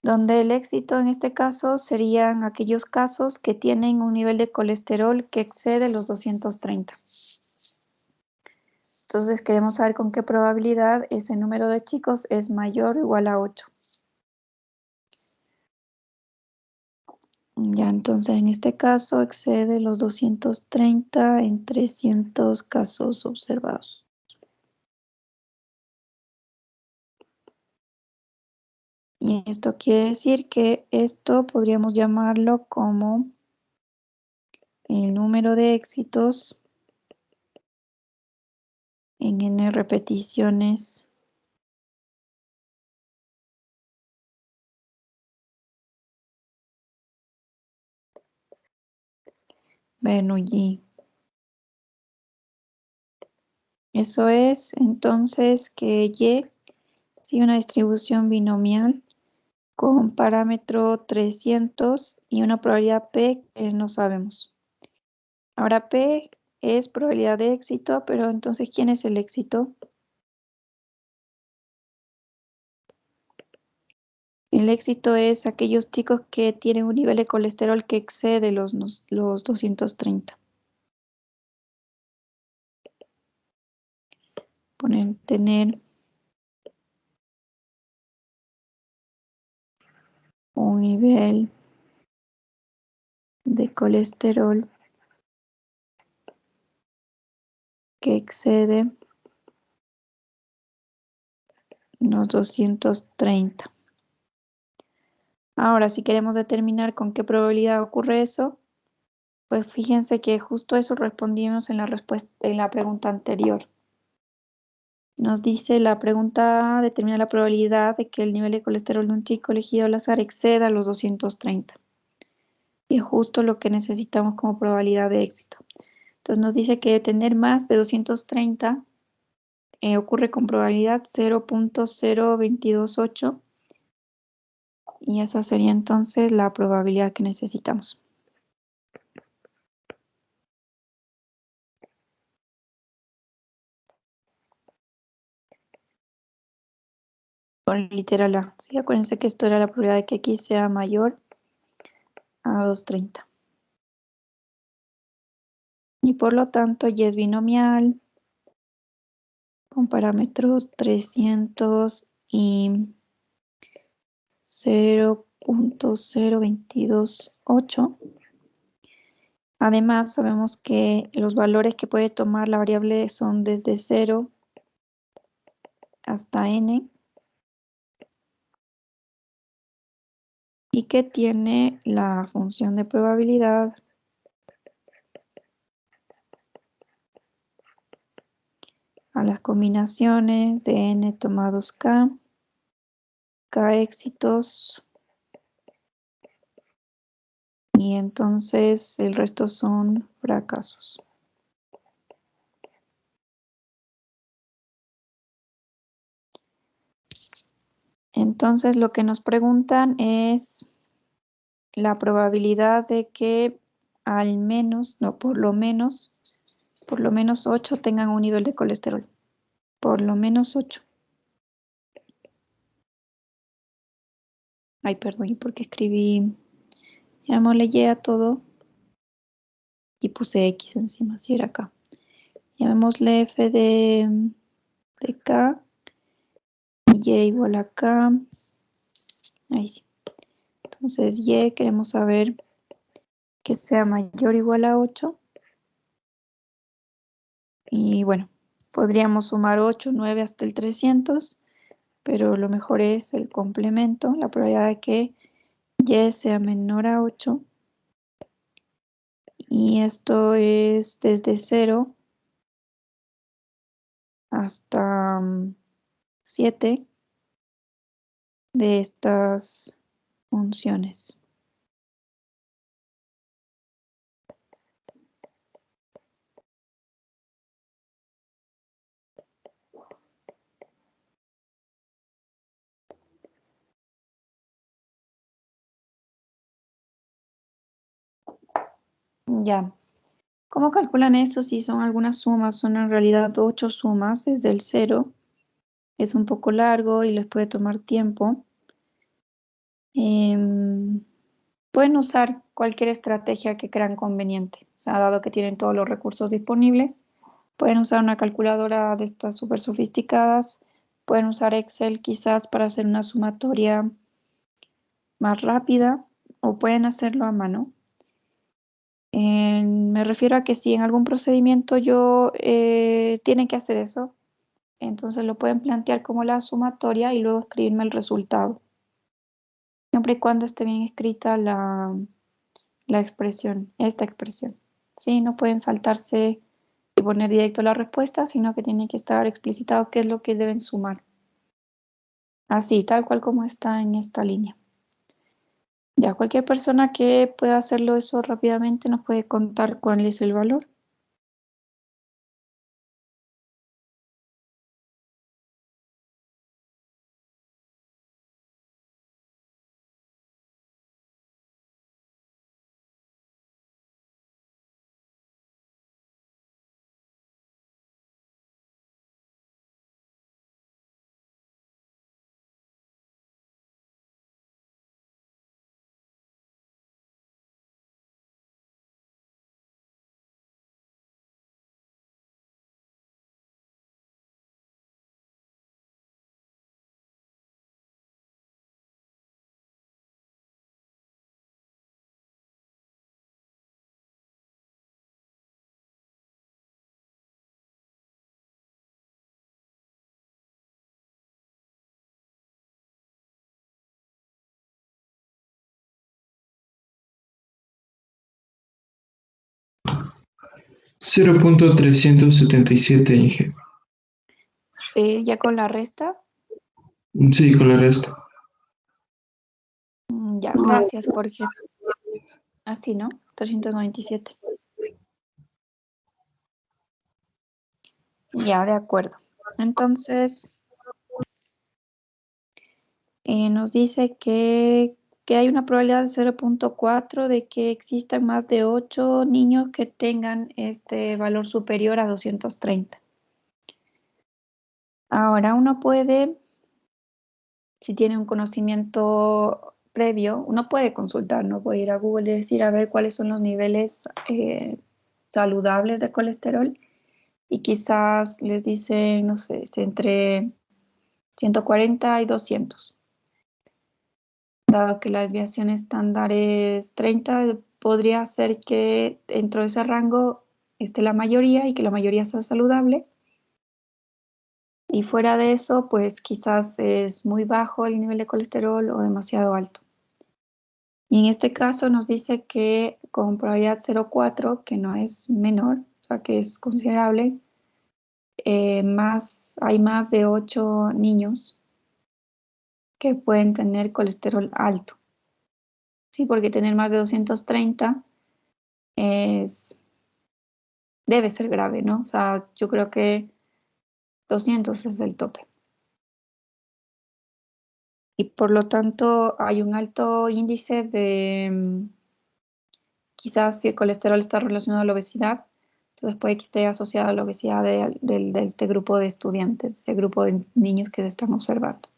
donde el éxito en este caso serían aquellos casos que tienen un nivel de colesterol que excede los 230. Entonces queremos saber con qué probabilidad ese número de chicos es mayor o igual a 8. Ya, entonces en este caso excede los 230 en 300 casos observados. Y esto quiere decir que esto podríamos llamarlo como el número de éxitos en n repeticiones Bernoulli. Eso es entonces que Y sigue una distribución binomial con parámetro 300 y una probabilidad P que no sabemos. Ahora P es probabilidad de éxito, pero entonces ¿quién es el éxito? El éxito es aquellos chicos que tienen un nivel de colesterol que excede los 230. Tener un nivel de colesterol que excede los 230. Ahora, si queremos determinar con qué probabilidad ocurre eso, pues fíjense que justo eso respondimos en la pregunta anterior. Nos dice la pregunta determina la probabilidad de que el nivel de colesterol de un chico elegido al azar exceda los 230. Y es justo lo que necesitamos como probabilidad de éxito. Entonces nos dice que tener más de 230 ocurre con probabilidad 0.0228 y esa sería entonces la probabilidad que necesitamos. Con literal A. Sí, acuérdense que esto era la probabilidad de que X sea mayor a 230. Y por lo tanto Y es binomial con parámetros 300 y 0.0228. Además, sabemos que los valores que puede tomar la variable son desde 0 hasta n y que tiene la función de probabilidad a las combinaciones de n tomados k éxitos, y entonces el resto son fracasos. Entonces lo que nos preguntan es la probabilidad de que al menos, no, por lo menos 8 tengan un nivel de colesterol. Por lo menos 8. Ay, perdón, ¿y por qué escribí? Llamémosle Y a todo y puse X encima, si era acá. Llamémosle F de K, y igual a K. Ahí sí. Entonces Y queremos saber que sea mayor o igual a 8. Y bueno, podríamos sumar 8, 9 hasta el 300, pero lo mejor es el complemento, la probabilidad de que Y sea menor a 8. Y esto es desde 0 hasta 7 de estas funciones. Ya. ¿Cómo calculan eso si son algunas sumas? Son en realidad 8 sumas desde el 0. Es un poco largo y les puede tomar tiempo. Pueden usar cualquier estrategia que crean conveniente. O sea, dado que tienen todos los recursos disponibles, pueden usar una calculadora de estas súper sofisticadas. Pueden usar Excel quizás para hacer una sumatoria más rápida, o pueden hacerlo a mano. Me refiero a que si en algún procedimiento tienen que hacer eso, entonces lo pueden plantear como la sumatoria y luego escribirme el resultado. Siempre y cuando esté bien escrita esta expresión. Sí, no pueden saltarse y poner directo la respuesta, sino que tiene que estar explicitado qué es lo que deben sumar. Así, tal cual como está en esta línea. Ya, cualquier persona que pueda hacerlo eso rápidamente nos puede contar cuál es el valor. $0.377 Inge. Ya con la resta. Sí, con la resta. Ya, gracias, Jorge. Así, ¿no? 397. Ya, de acuerdo. Entonces, nos dice que hay una probabilidad de 0.4 de que existan más de 8 niños que tengan este valor superior a 230. Ahora uno puede, si tiene un conocimiento previo, uno puede consultar, no puede ir a Google y decir a ver cuáles son los niveles saludables de colesterol, y quizás les dice, no sé, entre 140 y 200. dado que la desviación estándar es 30, podría ser que dentro de ese rango esté la mayoría y que la mayoría sea saludable. Y fuera de eso, pues quizás es muy bajo el nivel de colesterol o demasiado alto. Y en este caso nos dice que con probabilidad 0,4, que no es menor, o sea que es considerable, hay más de 8 niños que pueden tener colesterol alto. Sí, porque tener más de 230 debe ser grave, ¿no? O sea, yo creo que 200 es el tope. Y por lo tanto hay un alto índice de, quizás si el colesterol está relacionado a la obesidad, entonces puede que esté asociado a la obesidad de este grupo de estudiantes, ese grupo de niños que se están observando.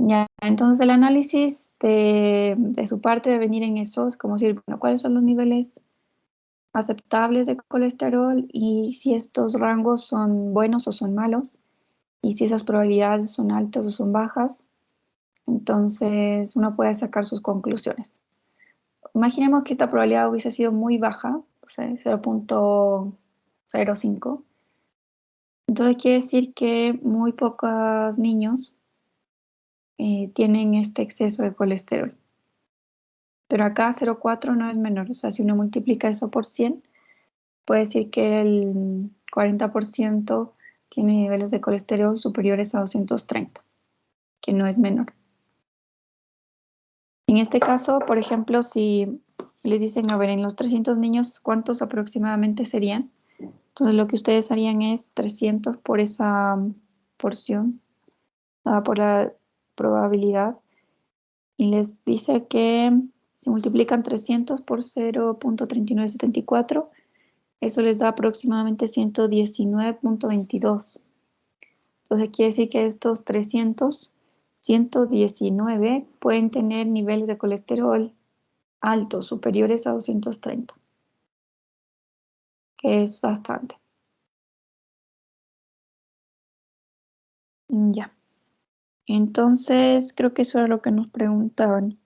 Ya, entonces el análisis de su parte debe venir en eso, es como decir, bueno, ¿cuáles son los niveles aceptables de colesterol y si estos rangos son buenos o son malos y si esas probabilidades son altas o son bajas? Entonces uno puede sacar sus conclusiones. Imaginemos que esta probabilidad hubiese sido muy baja, o sea, 0,05. Entonces quiere decir que muy pocos niños tienen este exceso de colesterol. Pero acá 0,4 no es menor, o sea, si uno multiplica eso por 100, puede decir que el 40% tiene niveles de colesterol superiores a 230, que no es menor. En este caso, por ejemplo, si les dicen, a ver, en los 300 niños, ¿cuántos aproximadamente serían? Entonces lo que ustedes harían es 300 por esa porción, por la probabilidad, y les dice que si multiplican 300 por 0,3974, eso les da aproximadamente 119,22. Entonces quiere decir que estos 119 pueden tener niveles de colesterol altos, superiores a 230, que es bastante. Ya. Entonces, creo que eso era lo que nos preguntaban.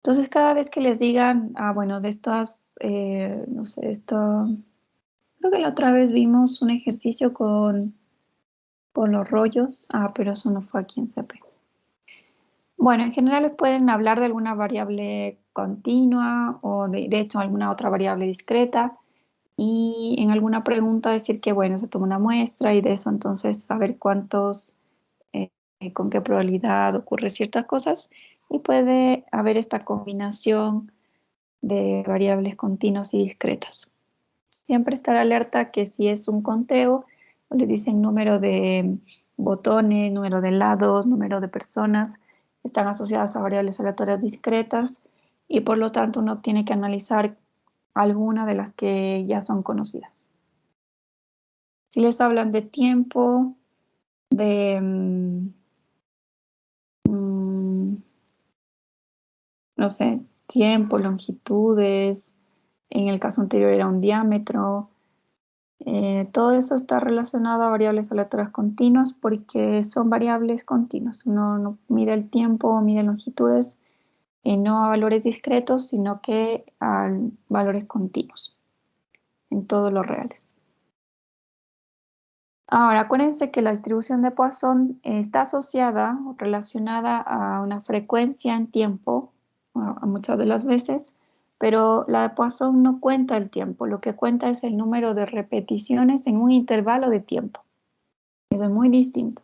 Entonces, cada vez que les digan, bueno, de estas, no sé, creo que la otra vez vimos un ejercicio con los rollos. Pero eso no fue aquí en CP. Bueno, en general les pueden hablar de alguna variable continua o de hecho alguna otra variable discreta y en alguna pregunta decir que, bueno, se toma una muestra y de eso entonces saber cuántos, con qué probabilidad ocurre ciertas cosas y puede haber esta combinación de variables continuas y discretas. Siempre estar alerta que si es un conteo, les dicen número de botones, número de lados, número de personas, están asociadas a variables aleatorias discretas y por lo tanto uno tiene que analizar alguna de las que ya son conocidas. Si les hablan de tiempo, de no sé, tiempo, longitudes, en el caso anterior era un diámetro, todo eso está relacionado a variables aleatorias continuas porque son variables continuas. Uno no mide el tiempo o mide longitudes, no a valores discretos, sino que a valores continuos en todos los reales. Ahora, acuérdense que la distribución de Poisson está asociada o relacionada a una frecuencia en tiempo, a muchas de las veces, pero la de Poisson no cuenta el tiempo, lo que cuenta es el número de repeticiones en un intervalo de tiempo. Eso es muy distinto,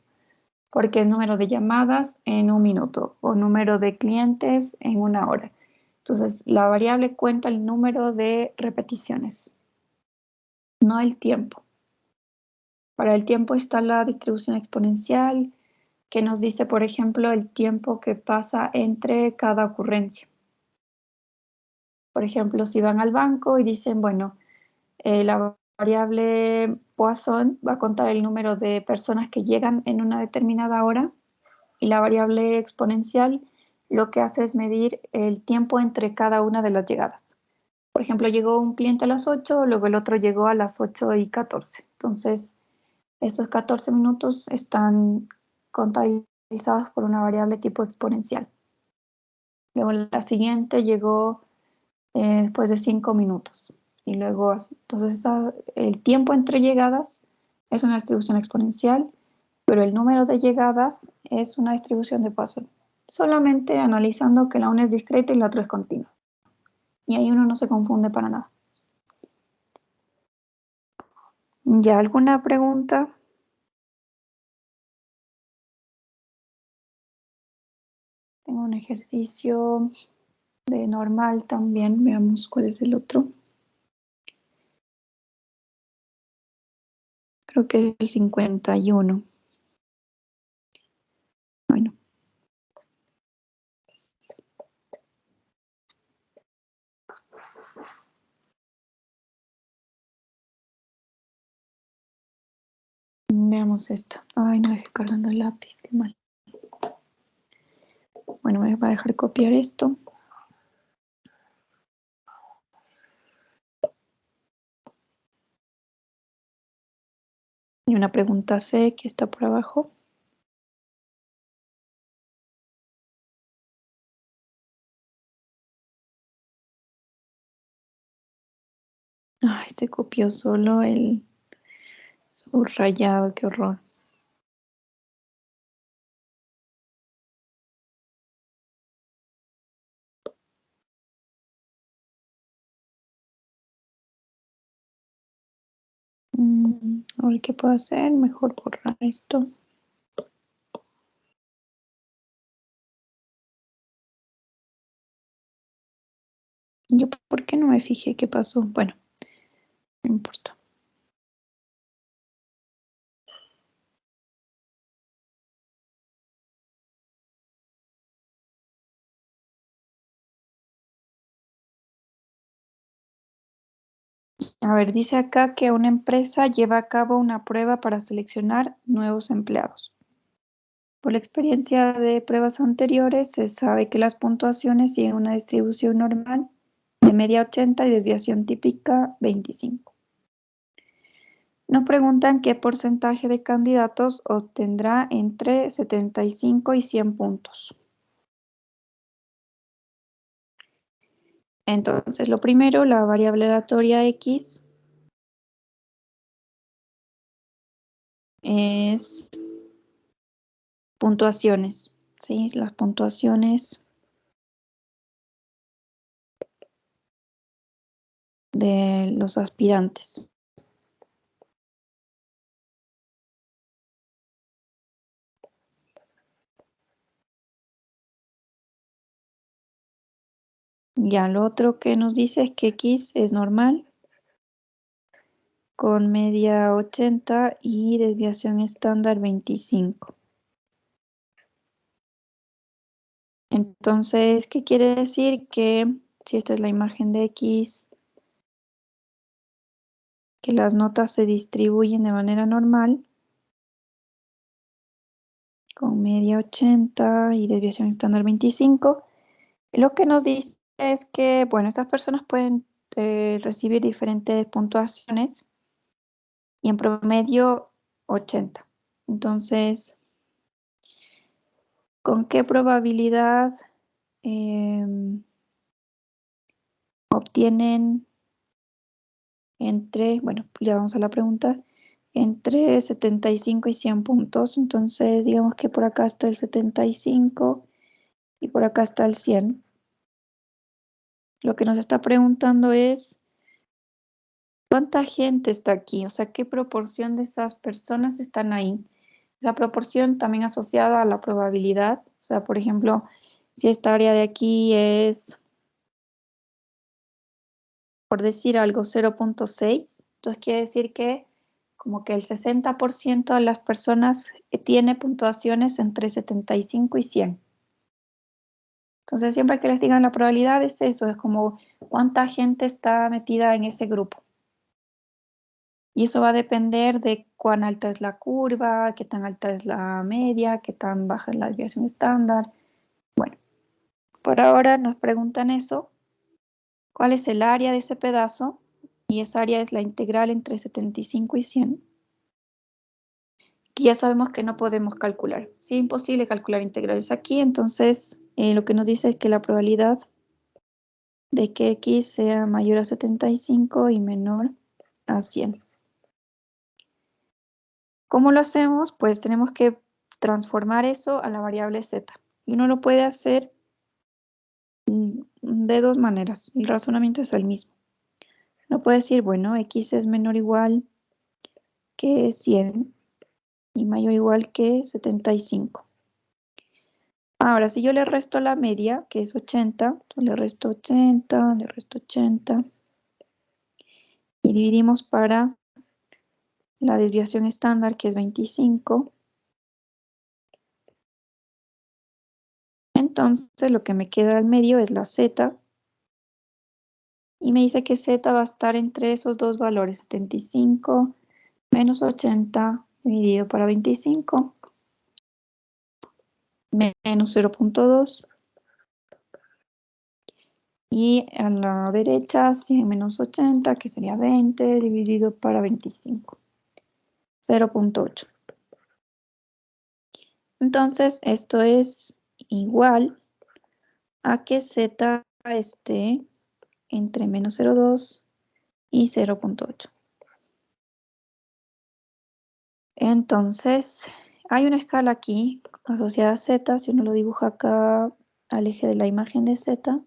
porque es número de llamadas en un minuto o número de clientes en una hora. Entonces, la variable cuenta el número de repeticiones, no el tiempo. Para el tiempo está la distribución exponencial, que nos dice, por ejemplo, el tiempo que pasa entre cada ocurrencia. Por ejemplo, si van al banco y dicen, bueno, la variable Poisson va a contar el número de personas que llegan en una determinada hora y la variable exponencial lo que hace es medir el tiempo entre cada una de las llegadas. Por ejemplo, llegó un cliente a las 8, luego el otro llegó a las 8:14. Entonces, esos 14 minutos están contabilizados por una variable tipo exponencial. Luego la siguiente llegó después de 5 minutos. Y luego, entonces el tiempo entre llegadas es una distribución exponencial, pero el número de llegadas es una distribución de Poisson. Solamente analizando que la una es discreta y la otra es continua. Y ahí uno no se confunde para nada. ¿Ya alguna pregunta? Tengo un ejercicio de normal también. Veamos cuál es el otro. Creo que es el 51. Bueno. Veamos esto. Ay, no dejé cargando el lápiz, qué mal. Bueno, me va a dejar copiar esto. Y una pregunta C que está por abajo. Ay, se copió solo el subrayado, qué horror. A ver qué puedo hacer. Mejor borrar esto. Yo, ¿por qué no me fijé qué pasó? Bueno, no importa. A ver, dice acá que una empresa lleva a cabo una prueba para seleccionar nuevos empleados. Por la experiencia de pruebas anteriores, se sabe que las puntuaciones siguen una distribución normal de media 80 y desviación típica 25. Nos preguntan qué porcentaje de candidatos obtendrá entre 75 y 100 puntos. Entonces, lo primero, la variable aleatoria X es puntuaciones, ¿sí? Las puntuaciones de los aspirantes. Ya lo otro que nos dice es que X es normal con media 80 y desviación estándar 25. Entonces, ¿qué quiere decir? Que si esta es la imagen de X, que las notas se distribuyen de manera normal con media 80 y desviación estándar 25. Lo que nos dice es que, bueno, estas personas pueden recibir diferentes puntuaciones y en promedio 80. Entonces, ¿con qué probabilidad obtienen entre, bueno, ya vamos a la pregunta, entre 75 y 100 puntos? Entonces, digamos que por acá está el 75 y por acá está el 100. Lo que nos está preguntando es, ¿cuánta gente está aquí? O sea, ¿qué proporción de esas personas están ahí? Esa proporción también asociada a la probabilidad. O sea, por ejemplo, si esta área de aquí es, por decir algo, 0.6, entonces quiere decir que como que el 60% de las personas tiene puntuaciones entre 75 y 100. Entonces, siempre que les digan la probabilidad es eso, es como cuánta gente está metida en ese grupo. Y eso va a depender de cuán alta es la curva, qué tan alta es la media, qué tan baja es la desviación estándar. Bueno, por ahora nos preguntan eso. ¿Cuál es el área de ese pedazo? Y esa área es la integral entre 75 y 100. ya sabemos que no podemos calcular. Sí, imposible calcular integrales aquí, entonces lo que nos dice es que la probabilidad de que x sea mayor a 75 y menor a 100. ¿Cómo lo hacemos? Pues tenemos que transformar eso a la variable z. Y uno lo puede hacer de dos maneras. El razonamiento es el mismo. Uno puede decir, bueno, x es menor o igual que 100 y mayor o igual que 75. Ahora, si yo le resto la media, que es 80, entonces le resto 80, le resto 80, y dividimos para la desviación estándar, que es 25. Entonces, lo que me queda al medio es la z, y me dice que z va a estar entre esos dos valores, 75 menos 80 dividido para 25, menos 0.2. Y a la derecha 100 menos 80, que sería 20, dividido para 25. 0.8. Entonces, esto es igual a que z esté entre menos 0.2 y 0.8. Entonces, hay una escala aquí asociada a z. Si uno lo dibuja acá al eje de la imagen de z, lo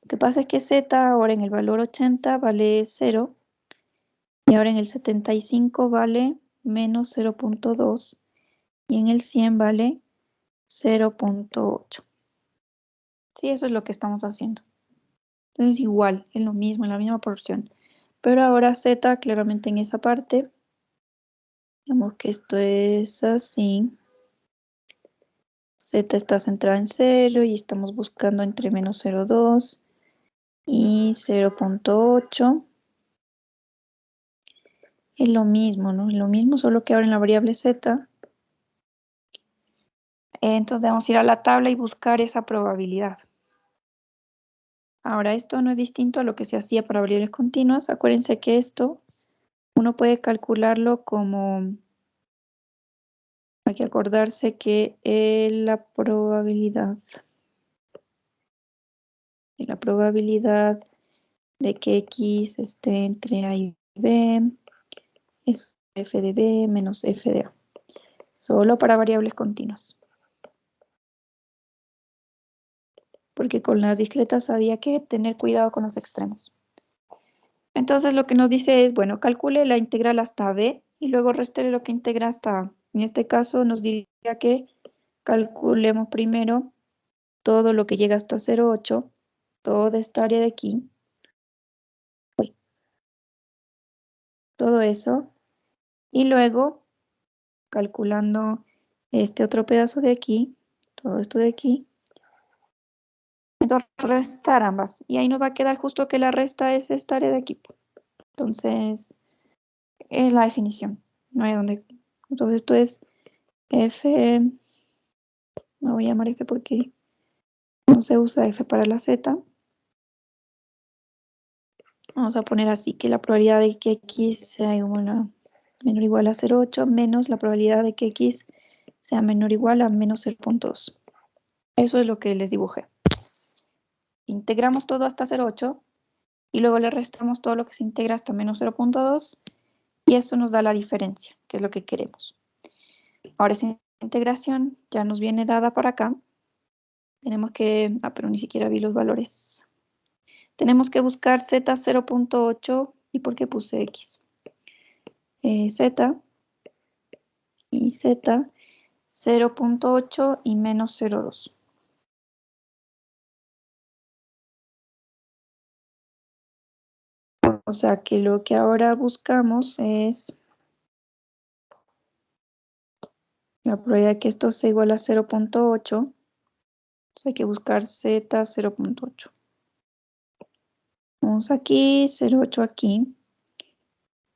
que pasa es que z ahora en el valor 80 vale 0 y ahora en el 75 vale menos 0.2 y en el 100 vale 0.8. Sí, eso es lo que estamos haciendo. Entonces igual, es lo mismo, en la misma porción. Pero ahora z claramente en esa parte. Digamos que esto es así. Z está centrada en 0 y estamos buscando entre menos 0.2 y 0.8. Es lo mismo, ¿no? Es lo mismo, solo que ahora en la variable z. Entonces vamos a ir a la tabla y buscar esa probabilidad. Ahora, esto no es distinto a lo que se hacía para variables continuas. Acuérdense que esto uno puede calcularlo como... Hay que acordarse que la probabilidad de que x esté entre a y b es f de b menos f de a. Solo para variables continuas. Porque con las discretas había que tener cuidado con los extremos. Entonces lo que nos dice es, bueno, calcule la integral hasta b y luego reste lo que integra hasta a. En este caso nos diría que calculemos primero todo lo que llega hasta 0,8, toda esta área de aquí. Todo eso. Y luego, calculando este otro pedazo de aquí, todo esto de aquí, entonces restar ambas. Y ahí nos va a quedar justo que la resta es esta área de aquí. Entonces, es la definición. No hay donde. Entonces, esto es f. Me voy a llamar f porque no se usa f para la z. Vamos a poner así que la probabilidad de que x sea menor o igual a 0,8 menos la probabilidad de que x sea menor o igual a menos 0.2. Eso es lo que les dibujé. Integramos todo hasta 0,8 y luego le restamos todo lo que se integra hasta menos 0.2 y eso nos da la diferencia, que es lo que queremos. Ahora esa integración ya nos viene dada para acá. Tenemos que... pero ni siquiera vi los valores. Tenemos que buscar z 0.8 y ¿por qué puse x? Z y z 0.8 y menos 0.2. O sea que lo que ahora buscamos es la probabilidad de que esto sea igual a 0.8. Entonces hay que buscar z 0.8. Vamos aquí, 0.8 aquí.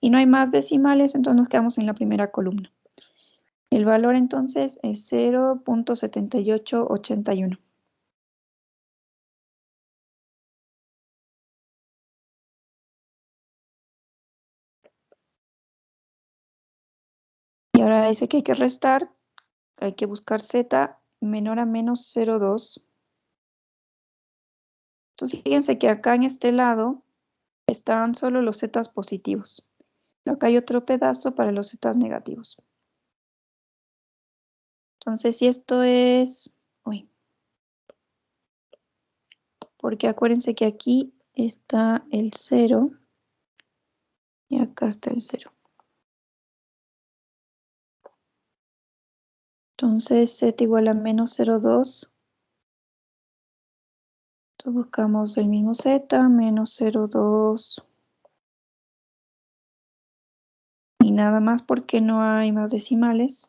Y no hay más decimales, entonces nos quedamos en la primera columna. El valor entonces es 0.7881. Y ahora dice que hay que restar, hay que buscar z menor a menos 0,2. Entonces fíjense que acá en este lado están solo los zetas positivos. Pero acá hay otro pedazo para los zetas negativos. Entonces si esto es... Uy. Porque acuérdense que aquí está el 0 y acá está el 0. Entonces z igual a menos 0,2. Entonces buscamos el mismo z, menos 0,2. Y nada más porque no hay más decimales.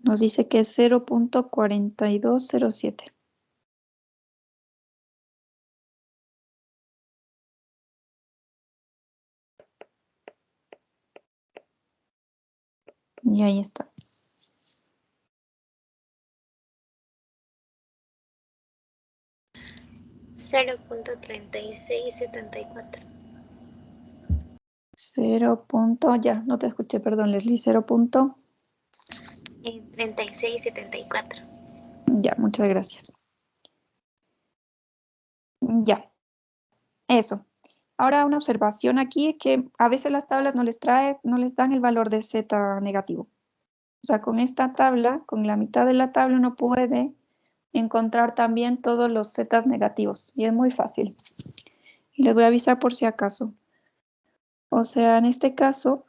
Nos dice que es 0.4207. Y ahí está. $0.3674. 0. Ya, no te escuché, perdón, Leslie. 0. 3674. Ya, muchas gracias. Ya, eso. Ahora una observación aquí es que a veces las tablas no les dan el valor de z negativo. O sea, con esta tabla, con la mitad de la tabla uno puede encontrar también todos los zetas negativos. Y es muy fácil. Y les voy a avisar por si acaso. O sea, en este caso,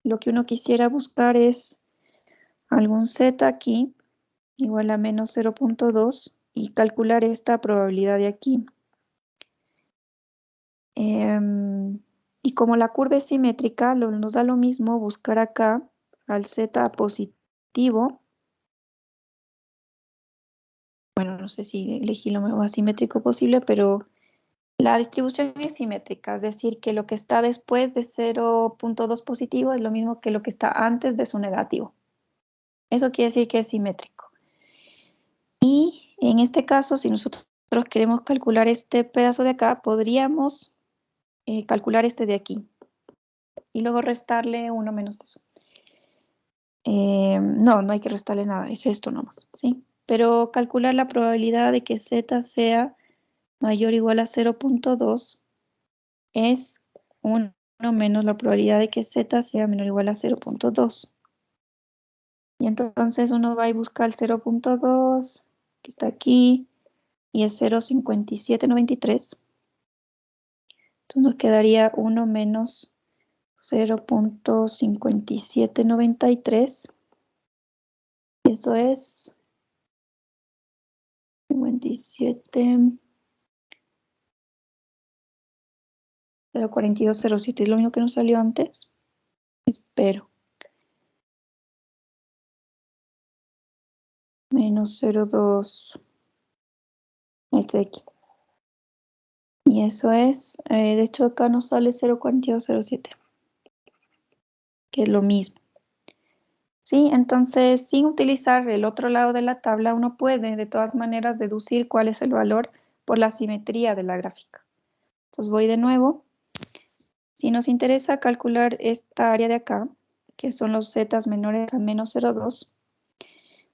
lo que uno quisiera buscar es algún z aquí, igual a menos 0.2, y calcular esta probabilidad de aquí. Y como la curva es simétrica, nos da lo mismo buscar acá al z positivo. Bueno, no sé si elegí lo más simétrico posible, pero la distribución es simétrica, es decir, que lo que está después de 0.2 positivo es lo mismo que lo que está antes de su negativo. Eso quiere decir que es simétrico. Y en este caso, si nosotros queremos calcular este pedazo de acá, podríamos calcular este de aquí. Y luego restarle 1 menos eso. No hay que restarle nada, es esto nomás, ¿sí? Pero calcular la probabilidad de que z sea mayor o igual a 0.2 es 1 menos la probabilidad de que z sea menor o igual a 0.2. Y entonces uno va y busca el 0.2, que está aquí, y es 0.5793. Entonces nos quedaría 1 menos 0.5793. Eso es 57, 0.4207. Es lo mismo que nos salió antes. Espero. Menos 0.2. Este de aquí. Y eso es, de hecho acá nos sale 0.4207. Que es lo mismo. ¿Sí? Entonces, sin utilizar el otro lado de la tabla, uno puede de todas maneras deducir cuál es el valor por la simetría de la gráfica. Entonces voy de nuevo. Si nos interesa calcular esta área de acá, que son los zetas menores a menos 0,2,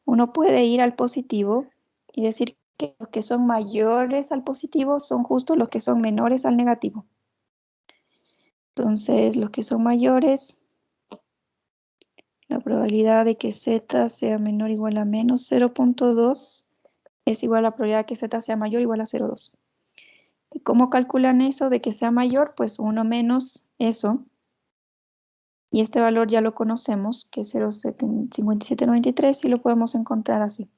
uno puede ir al positivo y decir que los que son mayores al positivo son justo los que son menores al negativo. Entonces, los que son mayores, la probabilidad de que z sea menor o igual a menos 0.2 es igual a la probabilidad de que z sea mayor o igual a 0.2. ¿Y cómo calculan eso de que sea mayor? Pues 1 menos eso. Y este valor ya lo conocemos, que es 0.5793, y lo podemos encontrar así.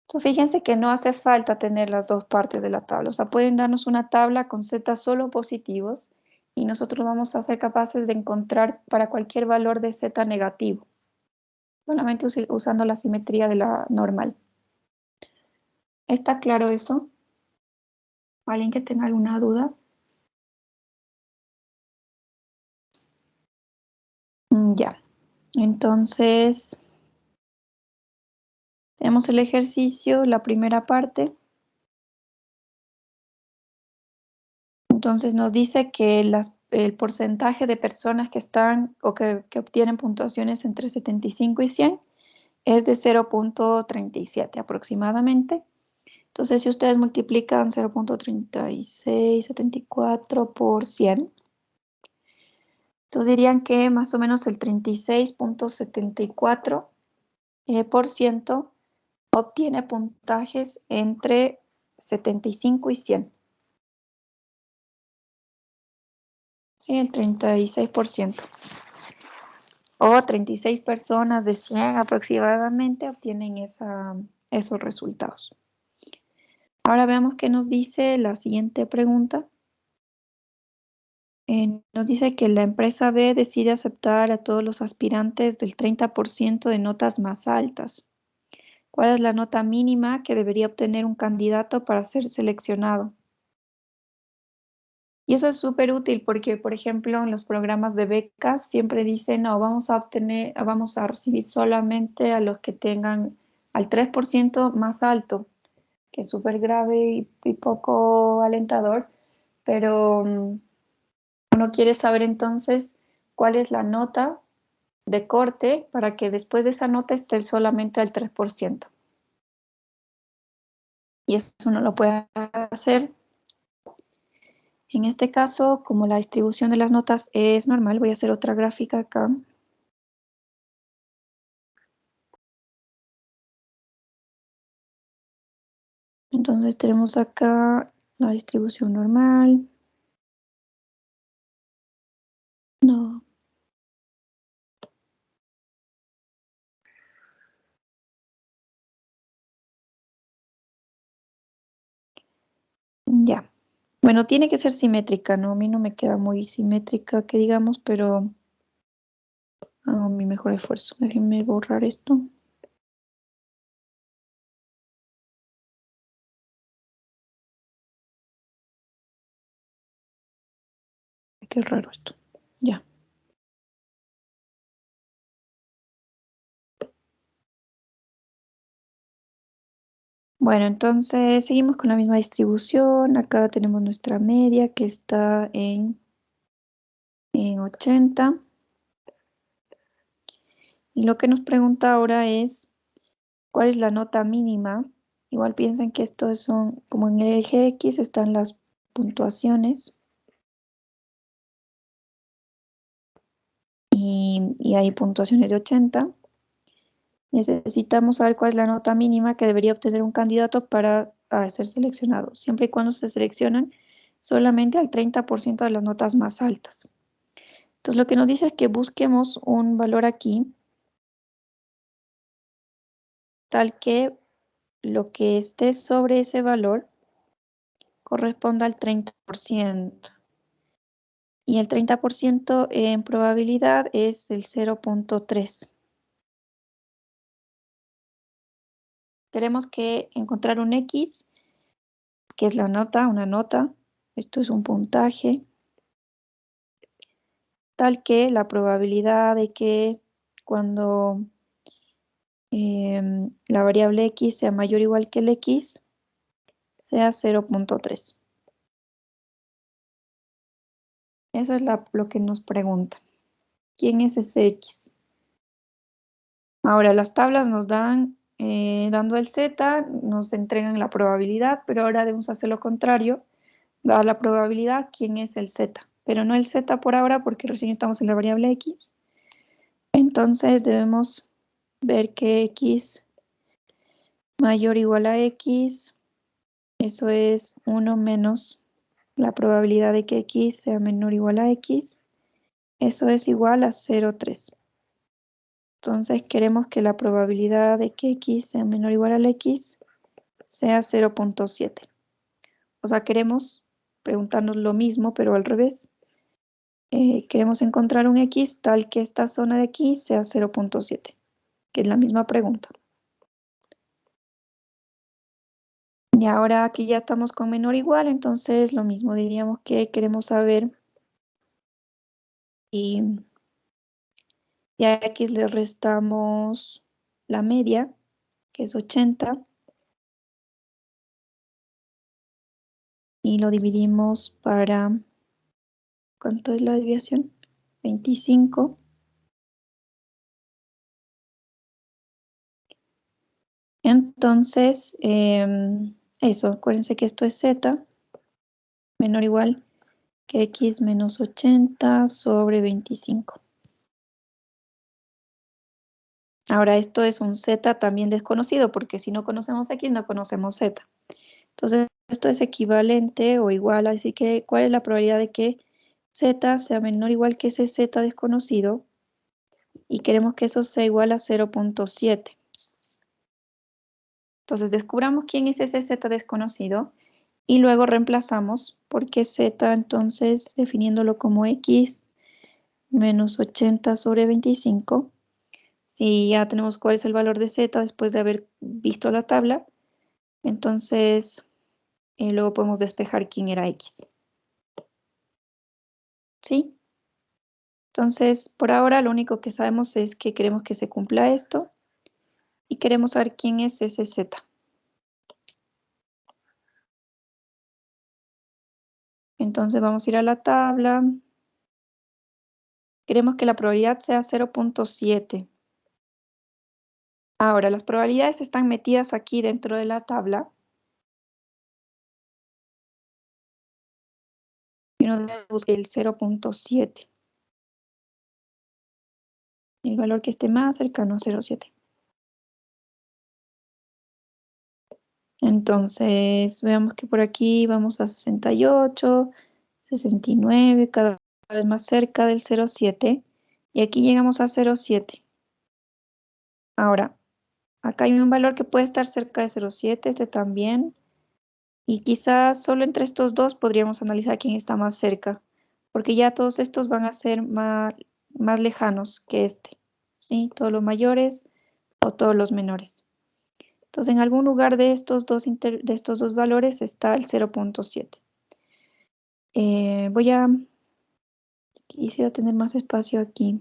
Entonces fíjense que no hace falta tener las dos partes de la tabla. O sea, pueden darnos una tabla con z solo positivos y nosotros vamos a ser capaces de encontrar para cualquier valor de z negativo, solamente usando la simetría de la normal. ¿Está claro eso? ¿Alguien que tenga alguna duda? Ya. Entonces, tenemos el ejercicio, la primera parte. Entonces nos dice que el porcentaje de personas que están o que obtienen puntuaciones entre 75 y 100 es de 0.37 aproximadamente. Entonces, si ustedes multiplican 0.3674 por 100, entonces dirían que más o menos el 36.74% obtiene puntajes entre 75 y 100. Sí, el 36%. O 36 personas de 100 aproximadamente obtienen esos resultados. Ahora veamos qué nos dice la siguiente pregunta. Nos dice que la empresa B decide aceptar a todos los aspirantes del 30% de notas más altas. ¿Cuál es la nota mínima que debería obtener un candidato para ser seleccionado? Y eso es súper útil porque, por ejemplo, en los programas de becas siempre dicen, no, vamos a recibir solamente a los que tengan al 3% más alto, que es súper grave y poco alentador, pero uno quiere saber entonces cuál es la nota de corte para que después de esa nota esté solamente al 3%. Y eso uno lo puede hacer. En este caso, como la distribución de las notas es normal, voy a hacer otra gráfica acá. Entonces tenemos acá la distribución normal. No. Ya. Bueno, tiene que ser simétrica, ¿no? A mí no me queda muy simétrica, que digamos, pero hago mi mejor esfuerzo. Déjenme borrar esto. Qué raro esto. Ya. Bueno, entonces seguimos con la misma distribución. Acá tenemos nuestra media que está en 80. Y lo que nos pregunta ahora es, ¿cuál es la nota mínima? Igual piensen que esto son, como en el eje X están las puntuaciones. Y hay puntuaciones de 80. Necesitamos saber cuál es la nota mínima que debería obtener un candidato para ser seleccionado, siempre y cuando se seleccionan solamente al 30% de las notas más altas. Entonces lo que nos dice es que busquemos un valor aquí, tal que lo que esté sobre ese valor corresponda al 30%. Y el 30% en probabilidad es el 0.3. Tenemos que encontrar un X, que es la nota, una nota. Esto es un puntaje. Tal que la probabilidad de que cuando la variable X sea mayor o igual que el X sea 0.3. Eso es lo que nos pregunta. ¿Quién es ese X? Ahora, las tablas nos dan, dando el Z, nos entregan la probabilidad, pero ahora debemos hacer lo contrario, dada la probabilidad, ¿quién es el Z? Pero no el Z por ahora, porque recién estamos en la variable X. Entonces debemos ver que X mayor o igual a X, eso es 1 menos la probabilidad de que X sea menor o igual a X, eso es igual a 0,3. Entonces queremos que la probabilidad de que X sea menor o igual al X sea 0.7. O sea, queremos preguntarnos lo mismo, pero al revés. Queremos encontrar un X tal que esta zona de aquí sea 0.7, que es la misma pregunta. Y ahora aquí ya estamos con menor o igual, entonces lo mismo diríamos que queremos saber y a X le restamos la media, que es 80, y lo dividimos para ¿Cuánto es la desviación? 25. Entonces, eso, acuérdense que esto es z menor o igual que x menos 80 sobre 25. Ahora esto es un z también desconocido, porque si no conocemos x, no conocemos z. Entonces, esto es equivalente o igual, así que ¿cuál es la probabilidad de que z sea menor o igual que ese z desconocido? Y queremos que eso sea igual a 0.7. Entonces, descubramos quién es ese z desconocido y luego reemplazamos porque z, entonces, definiéndolo como x menos 80 sobre 25. Si ya tenemos cuál es el valor de z después de haber visto la tabla, entonces luego podemos despejar quién era x. ¿Sí? Entonces, por ahora lo único que sabemos es que queremos que se cumpla esto y queremos saber quién es ese z. Entonces vamos a ir a la tabla. Queremos que la probabilidad sea 0.7. Ahora, las probabilidades están metidas aquí dentro de la tabla. Y uno debe buscar el 0.7. El valor que esté más cercano a 0.7. Entonces, veamos que por aquí vamos a 68, 69, cada vez más cerca del 0.7. Y aquí llegamos a 0.7. Ahora, acá hay un valor que puede estar cerca de 0.7, este también. Y quizás solo entre estos dos podríamos analizar quién está más cerca, porque ya todos estos van a ser más lejanos que este, ¿sí? Todos los mayores o todos los menores. Entonces, en algún lugar de estos dos valores está el 0.7. Quisiera tener más espacio aquí,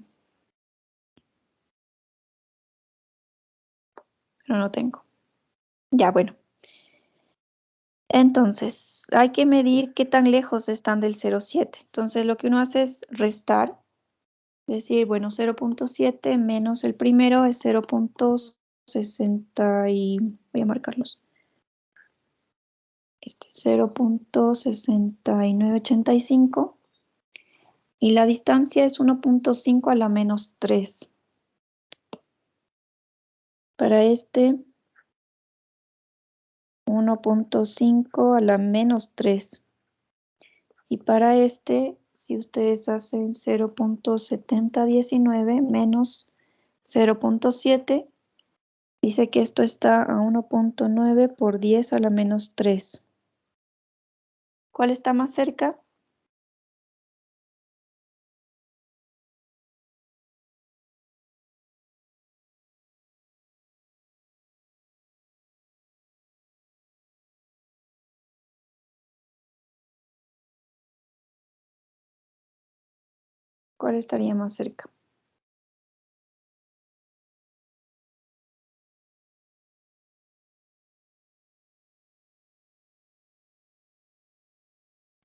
pero no tengo. Ya, bueno. Entonces, hay que medir qué tan lejos están del 0.7. Entonces, lo que uno hace es restar. Es decir, bueno, 0.7 menos el primero es 0.60 y voy a marcarlos. 0.6985 y la distancia es 1.5 a la menos 3. Para este, 1.5 a la menos 3. Y para este, si ustedes hacen 0.7019 menos 0.7, dice que esto está a 1.9 por 10 a la menos 3. ¿Cuál está más cerca? ¿Cuál estaría más cerca?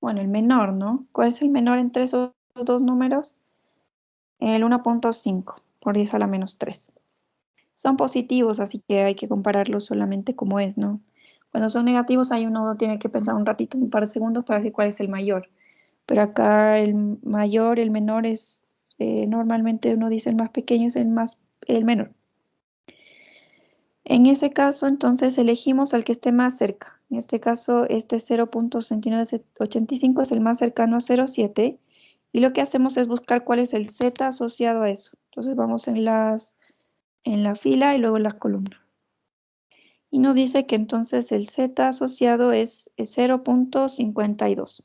Bueno, el menor, ¿no? ¿Cuál es el menor entre esos dos números? El 1.5 por 10 a la menos 3. Son positivos, así que hay que compararlos solamente como es, ¿no? Cuando son negativos, ahí uno tiene que pensar un ratito, un par de segundos para decir cuál es el mayor. Pero acá el mayor, el menor es, normalmente uno dice el más pequeño es el menor. En ese caso, entonces elegimos al que esté más cerca. En este caso, este 0.6985 es el más cercano a 0.7. Y lo que hacemos es buscar cuál es el z asociado a eso. Entonces vamos en la fila y luego en las columnas. Y nos dice que entonces el z asociado es 0.52.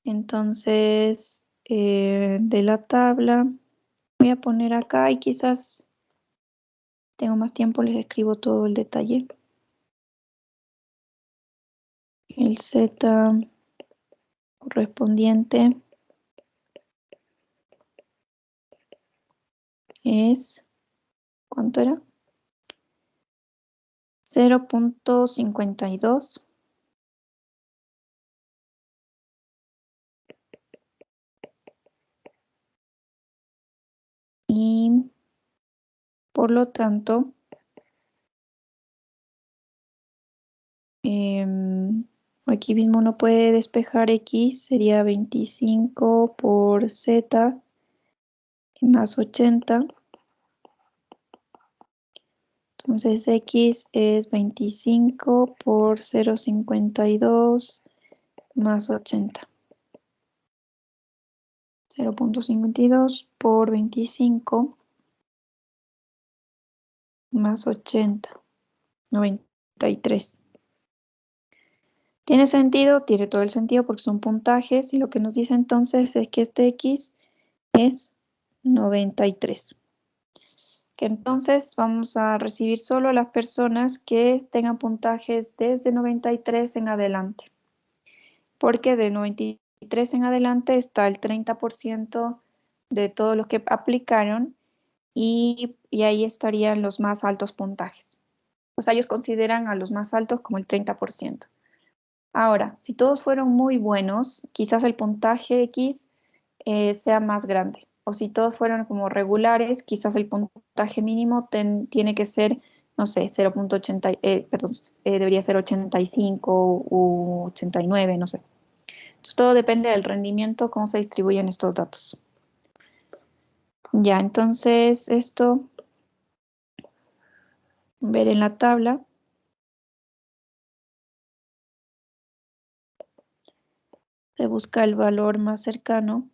Entonces, de la tabla, voy a poner acá y quizás tengo más tiempo, les escribo todo el detalle. El z correspondiente es, ¿cuánto era? 0.52. Y por lo tanto, aquí mismo uno puede despejar X, sería 25 por Z más 80. Entonces X es 25 por 0.52 más 80. 0.52 por 25 más 80. 93. ¿Tiene sentido? Tiene todo el sentido porque son puntajes y lo que nos dice entonces es que este X es 93. Que entonces vamos a recibir solo las personas que tengan puntajes desde 93 en adelante. Porque de 93 en adelante está el 30% de todos los que aplicaron y ahí estarían los más altos puntajes. O sea, ellos consideran a los más altos como el 30%. Ahora, si todos fueron muy buenos, quizás el puntaje X sea más grande. O si todos fueron como regulares, quizás el puntaje mínimo tiene que ser, no sé, 0.80, perdón, debería ser 85 u 89, no sé. Entonces todo depende del rendimiento, cómo se distribuyen estos datos. Ya, entonces esto, ver en la tabla. Se busca el valor más cercano.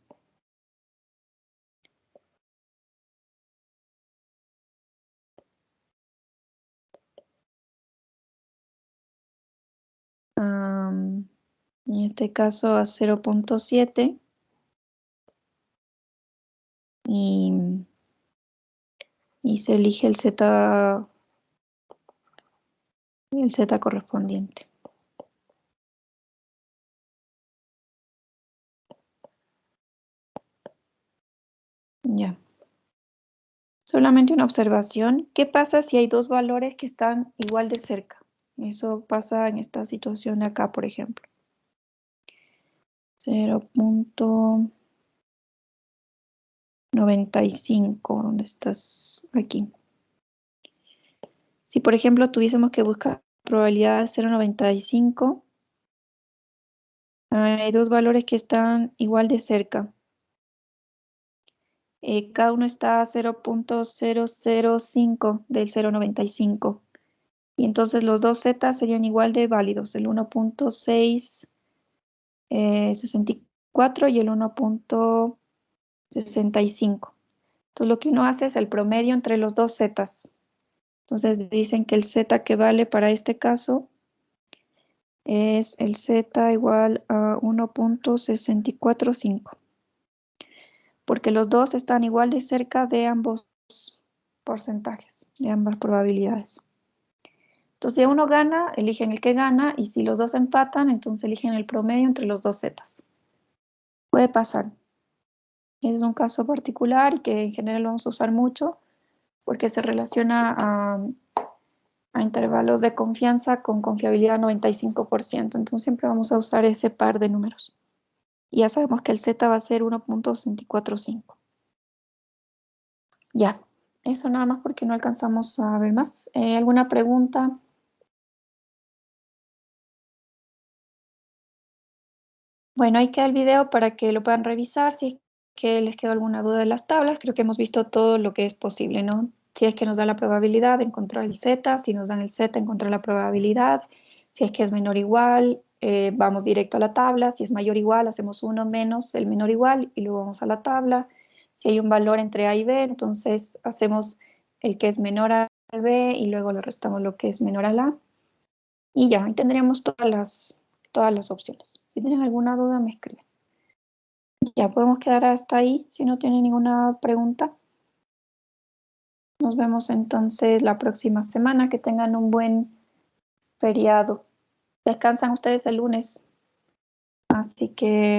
En este caso a 0.7 y se elige el Z correspondiente. Ya. Solamente una observación. ¿Qué pasa si hay dos valores que están igual de cerca? Eso pasa en esta situación de acá, por ejemplo. 0.95, ¿dónde estás? Aquí. Si, por ejemplo, tuviésemos que buscar probabilidad de 0.95, hay dos valores que están igual de cerca. Cada uno está a 0.005 del 0.95. Y entonces los dos Z serían igual de válidos, el 1.664 y el 1.65. Entonces lo que uno hace es el promedio entre los dos Zs. Entonces dicen que el Z que vale para este caso es el Z igual a 1.645. Porque los dos están igual de cerca de ambos porcentajes, de ambas probabilidades. Entonces, si uno gana, eligen el que gana, y si los dos empatan, entonces eligen el promedio entre los dos Zs. Puede pasar. Es un caso particular que en general lo vamos a usar mucho porque se relaciona a intervalos de confianza con confiabilidad 95%. Entonces, siempre vamos a usar ese par de números. Y ya sabemos que el Z va a ser 1.645. Ya, eso nada más porque no alcanzamos a ver más. ¿Alguna pregunta? Bueno, ahí queda el video para que lo puedan revisar. Si es que les quedó alguna duda de las tablas, creo que hemos visto todo lo que es posible, ¿no? Si es que nos da la probabilidad de encontrar el Z, si nos dan el Z, encontrar la probabilidad. Si es que es menor o igual, vamos directo a la tabla. Si es mayor o igual, hacemos 1 menos el menor o igual y luego vamos a la tabla. Si hay un valor entre A y B, entonces hacemos el que es menor al B y luego le restamos lo que es menor al A. Y ya, ahí tendríamos todas las opciones. Si tienen alguna duda, me escriben. Ya podemos quedar hasta ahí si no tienen ninguna pregunta. Nos vemos entonces la próxima semana. Que tengan un buen feriado. Descansan ustedes el lunes. Así que